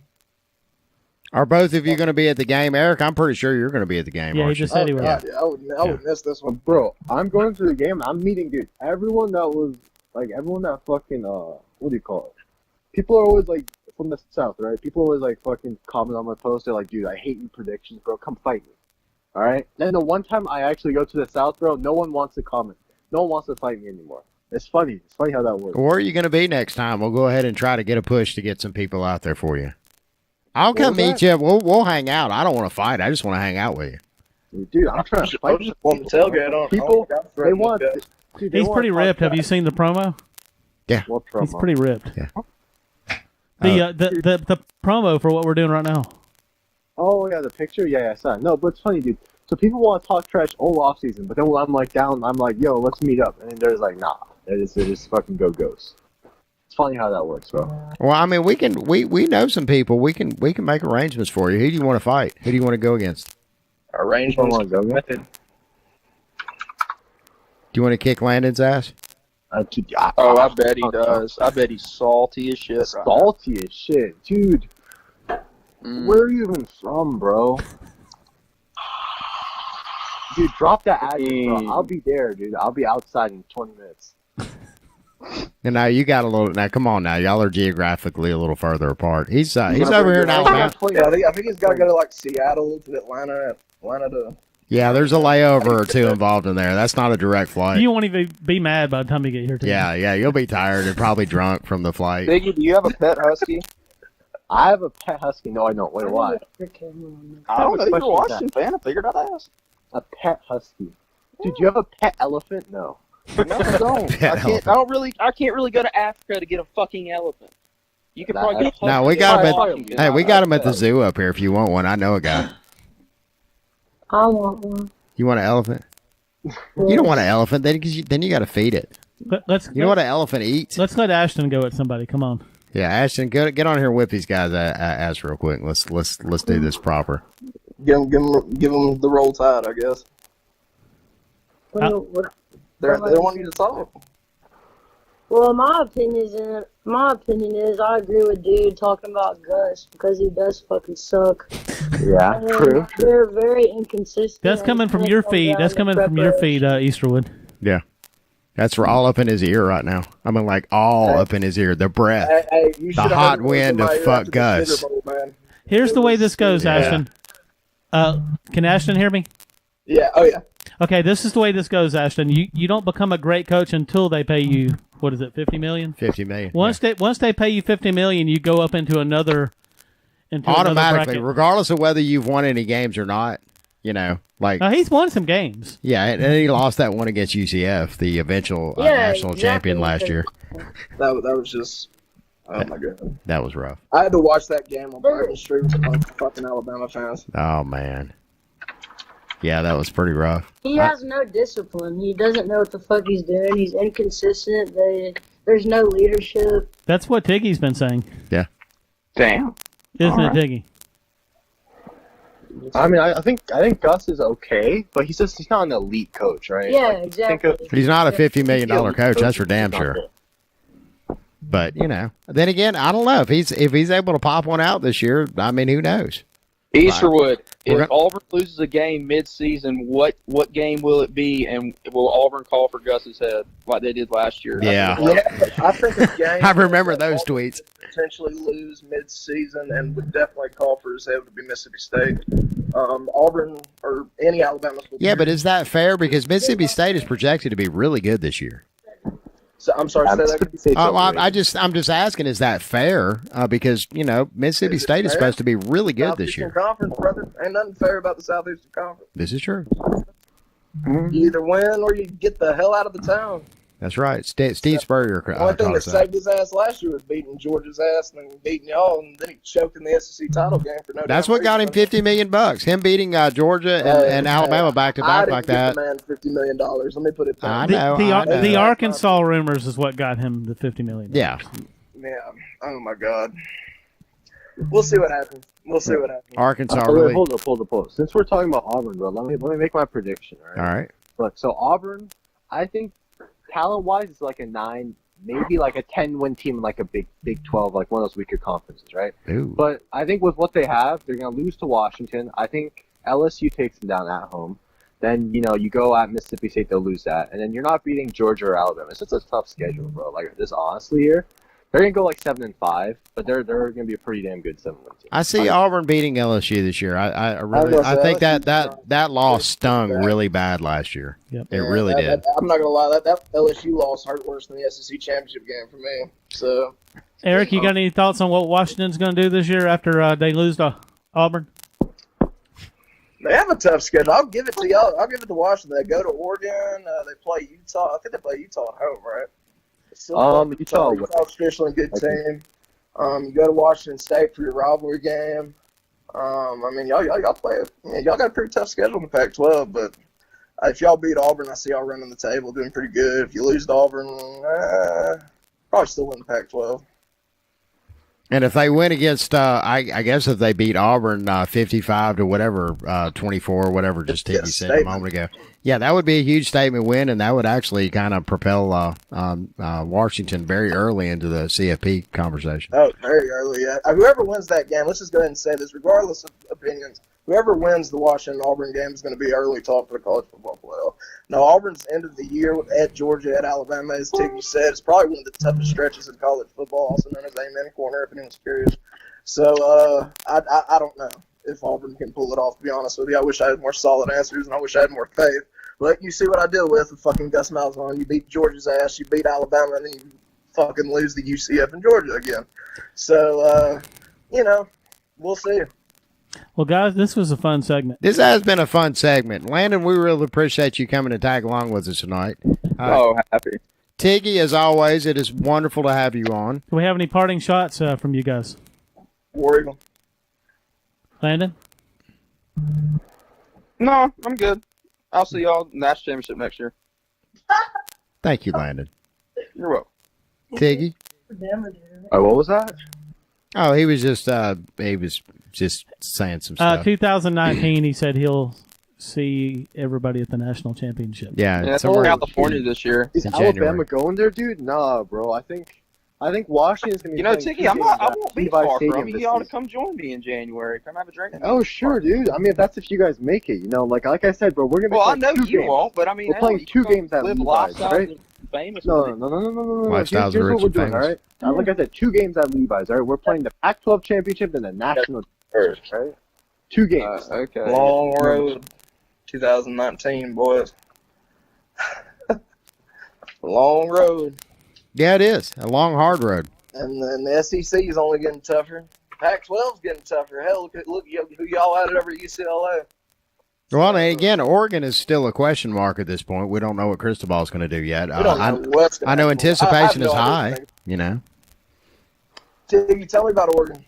Are both of you going to be at the game, Eric? I'm pretty sure you're going to be at the game. Yeah, he just said he was. Yeah, I would miss this one, bro. I'm going to the game. I'm meeting, dude. Everyone that fucking what do you call it? People are always like from the South, right? People always like fucking comment on my post. They're like, dude, I hate your predictions, bro. Come fight me. All right. Then the one time I actually go to the South, bro, no one wants to comment. No one wants to fight me anymore. It's funny. It's funny how that works. Where are you going to be next time? We'll go ahead and try to get a push to get some people out there for you. I'll come meet you. We'll hang out. I don't want to fight. I just want to hang out with you. Dude, I'm trying to fight. I just want to tailgate on people. They want. Dude, He's pretty ripped. Have you seen the promo? Yeah. What promo? He's pretty ripped. Yeah. The promo for what we're doing right now. Oh yeah, the picture. Yeah, I saw it. No, but it's funny, dude. So people want to talk trash all off season, but then when I'm like down, I'm like, yo, let's meet up, and then there's like, nah, they just fucking go ghost. It's funny how that works, bro. Well, I mean, we know some people. We can make arrangements for you. Who do you want to fight? Who do you want to go against? Arrangements. Do you want to kick Landon's ass? Oh, I bet he does. I bet he's salty as shit. Salty as shit, dude. Where are you even from, bro? Dude, drop that address, bro. I'll be there, dude. I'll be outside in 20 minutes. And now you got a little. Now, come on, now y'all are geographically a little further apart. He's over here in Alabama. Yeah, I think he's got to go to like Seattle to Atlanta to. Yeah, there's a layover or two involved in there. That's not a direct flight. You won't even be mad by the time you get here. Yeah, you'll be tired and probably drunk from the flight. Tiggy, do you have a pet husky? I have a pet husky. No, I don't. Wait, why? I don't know. You're a Washington fan. I figured I'd ask. A pet husky. Dude, do you have a pet elephant? No. No, I don't. I can't really go to Africa to get a fucking elephant. You could probably get a No, we got him at. Hey, we got him at the zoo up here. If you want one, I know a guy. I want one. You want an elephant? You don't want an elephant, then you got to feed it. You know what an elephant eats? Let's let Ashton go at somebody. Come on. Yeah, Ashton, get on here and whip these guys' ass real quick. Let's do this proper. Give them the roll tide, I guess. They want you to talk. Well, my opinion is I agree with dude talking about Gus because he does fucking suck. Yeah, true. They're very inconsistent. That's coming from your feed. That's coming from your feed, Easterwood. Yeah. That's all up in his ear right now. I mean, like all up in his ear. The breath. The hot wind of fuck Gus. Here's the way this goes, Ashton. Can Ashton hear me? Yeah. Oh, yeah. Okay, this is the way this goes, Ashton. You don't become a great coach until they pay you, what is it, $50 million? $50 million. Once they pay you $50 million, you go up into another automatically, bracket. regardless of whether you've won any games or not. You know, like he's won some games. Yeah, and he lost that one against UCF, the eventual national champion last year. That was just, oh my god, that was rough. I had to watch that game on private stream with a bunch of fucking Alabama fans. Oh man, yeah, that was pretty rough. He has no discipline. He doesn't know what the fuck he's doing. He's inconsistent. There's no leadership. That's what Tiggy's been saying. Yeah. Damn. Isn't it, Tiggy? I mean, I think Gus is okay, but he's not an elite coach, right? Yeah, exactly. He's not a $50 million coach. That's for damn sure. But then again, I don't know if he's able to pop one out this year. I mean, who knows? Easterwood, if Auburn loses a game mid-season, what game will it be, and will Auburn call for Gus's head like they did last year? Yeah. I think a game. I remember those tweets. Potentially lose mid-season and would definitely call for his head to be Mississippi State. Auburn or any Alabama school. Yeah, but is that fair? Because Mississippi State is projected to be really good this year. So, I'm sorry. I'm just asking, is that fair? Because Mississippi State is supposed to be really good this year. Conference, brother, ain't nothing fair about the Southeastern Conference. This is true. You either win or you get the hell out of the town. That's right. Steve Spurrier. The only thing that calls that. saved his ass last year was beating Georgia's ass and then beating y'all, and then he choked in the SEC title game for no. That's what got him $50 million. Him beating Georgia and Alabama back to back like that. I didn't give the man $50 million. Let me put it. I know. The Arkansas rumors is what got him the $50 million. Yeah. Yeah. Oh my God. We'll see what happens. Arkansas. Really... Hold up. Since we're talking about Auburn, bro, let me make my prediction. All right. Look, so Auburn, I think talent-wise, it's like a 9, maybe like a 10-win team in like a Big 12, like one of those weaker conferences, right? Ooh. But I think with what they have, they're going to lose to Washington. I think LSU takes them down at home. Then, you go at Mississippi State, they'll lose that. And then you're not beating Georgia or Alabama. It's just a tough schedule, bro. Like, this honestly here, they're going to go like 7-5, but they're going to be a pretty damn good 7-win team. I see Auburn beating LSU this year. I think that loss stung really bad last year. Yep. It really did. I'm not gonna lie, that LSU loss hurt worse than the SEC championship game for me. So, Eric, you got any thoughts on what Washington's going to do this year after they lose to Auburn? They have a tough schedule. I'll give it to y'all. I'll give it to Washington. They go to Oregon. They play Utah. I think they play Utah at home, right? Utah's traditionally a good team. You go to Washington State for your rivalry game. Y'all play it. Y'all got a pretty tough schedule in the Pac-12, but if y'all beat Auburn, I see y'all running the table, doing pretty good. If you lose to Auburn, probably still win the Pac-12. And if they win against, I guess if they beat Auburn 55 to whatever, 24 or whatever, just Tiggy said a moment ago. Yeah, that would be a huge statement win, and that would actually kind of propel Washington very early into the CFP conversation. Oh, very early, yeah. Whoever wins that game, let's just go ahead and say this, regardless of opinions, whoever wins the Washington-Auburn game is going to be early talk for the college football playoff. Now, Auburn's end of the year at Georgia, at Alabama, as Tiggy said, is probably one of the toughest stretches in college football, also known as Amen Corner, if anyone's curious. So, I don't know if Auburn can pull it off, to be honest with you. I wish I had more solid answers, and I wish I had more faith. But you see what I deal with fucking Gus Malzahn. You beat Georgia's ass, you beat Alabama, and then you fucking lose to UCF and Georgia again. So, we'll see. Well, guys, this was a fun segment. This has been a fun segment. Landon, we really appreciate you coming to tag along with us tonight. Happy. Tiggy, as always, it is wonderful to have you on. Do we have any parting shots from you guys? War Eagle. Landon? No, I'm good. I'll see y'all in the national championship next year. Thank you, Landon. You're welcome. Tiggy? What was that? Oh, he was just saying some stuff. 2019, he said he'll see everybody at the national championship. Yeah, it's in California this year. Is Alabama going there, dude? Nah, bro. I think Washington's gonna be. Tiggy, I won't be far from you. You ought to come join me in January. Come have a drink. Oh, sure, dude. I mean, that's if you guys make it. Like I said, bro, we're gonna. Well, I know you won't, but I mean, we're playing 2 games at Levi's, right? Famous. No. Lifestyles Here's are what rich we're and doing, all famous. right? Like I said, 2 games at Levi's, all right? We're playing the Pac-12 championship and the national championship, right? 2 games. Okay. Long road, 2019, boys. Long road. Yeah, it is. A long, hard road. And then the SEC is only getting tougher. Pac-12 is getting tougher. Hell, look who y'all had it over at UCLA. Well, and again, Oregon is still a question mark at this point. We don't know what Cristobal's going to do yet. I know anticipation is high, Tiggy, tell me about Oregon.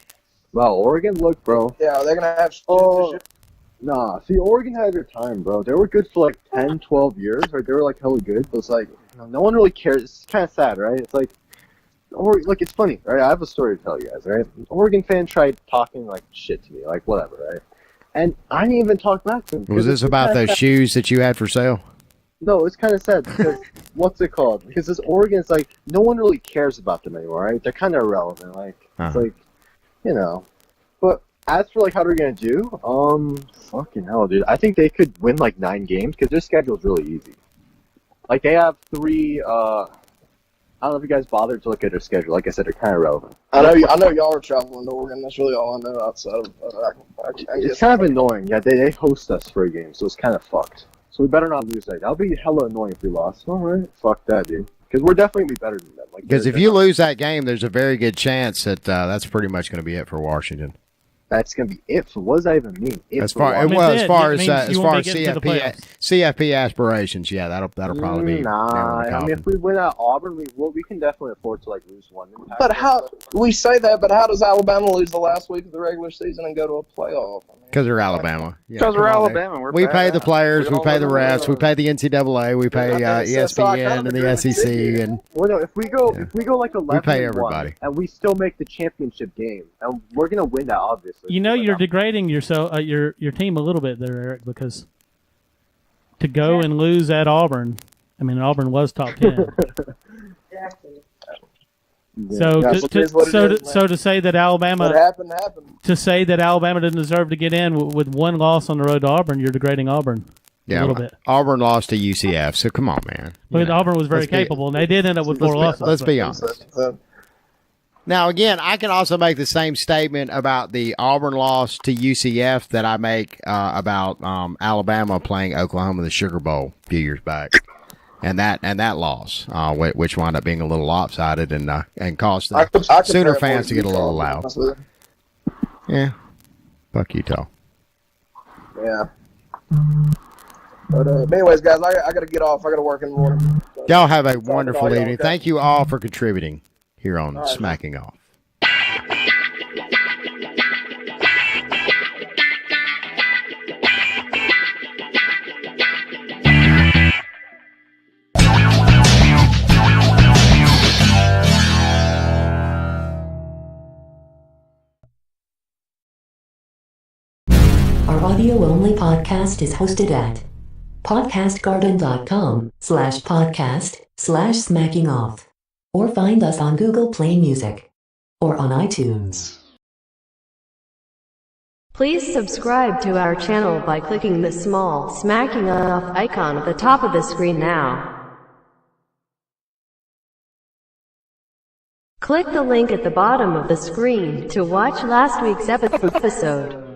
Well, Oregon, look, bro. Yeah, are they going to have Nah, see, Oregon had their time, bro. They were good for like 10, 12 years, right? They were like hella good, but it's like, no one really cares. It's kind of sad, right? It's like, it's funny, right? I have a story to tell you guys, right? An Oregon fan tried talking like shit to me, like whatever, right? And I didn't even talk back to him. Was this about those shoes that you had for sale? No, it's kind of sad because, what's it called? Because this Oregon's like, no one really cares about them anymore, right? They're kind of irrelevant. Like, It's like, But as for like how they're going to do, fucking hell, dude. I think they could win like 9 games because their schedule's really easy. Like, they have 3, I don't know if you guys bothered to look at their schedule. Like I said, they're kind of relevant. I know y'all are traveling to Oregon. That's really all I know outside of it's kind of annoying. Yeah, they host us for a game, so it's kind of fucked. So we better not lose that. That'll be hella annoying if we lost. All right, fuck that, dude. Because we're definitely going to be better than them. Because if you lose that game, there's a very good chance that that's pretty much going to be it for Washington. That's gonna be it. For what does that even mean? As far as CFP aspirations, yeah, that'll probably be. I mean, if we win at Auburn, we can definitely afford to like lose one. But how we say that? But how does Alabama lose the last week of the regular season and go to a playoff? Because they're Alabama. Because we're Alabama. We pay the players, we pay the refs, we pay the NCAA, we pay ESPN and the SEC, and if we go like 11, we pay everybody, and we still make the championship game, and we're gonna win that obviously. You know, you're degrading yourself, your team a little bit there, Eric, because to go and lose at Auburn, I mean, Auburn was top 10. So to say that Alabama, what happened. To say that Alabama didn't deserve to get in with one loss on the road to Auburn, you're degrading Auburn a little bit. Auburn lost to UCF, so come on, man. But Auburn was very capable, and they did end up with 4 losses. Let's be honest. Now, again, I can also make the same statement about the Auburn loss to UCF that I make about Alabama playing Oklahoma in the Sugar Bowl a few years back, and that loss, which wound up being a little lopsided and caused the Sooner fans to get a little loud. Yeah, fuck Utah. Yeah. But anyways, guys, I got to get off. I got to work in the morning. Y'all have a wonderful evening. Thank you all for contributing here on Smacking Off. Our audio-only podcast is hosted at podcastgarden.com/podcast/smackingoff. Or find us on Google Play Music. Or on iTunes. Please subscribe to our channel by clicking the small Smacking Off icon at the top of the screen now. Click the link at the bottom of the screen to watch last week's episode.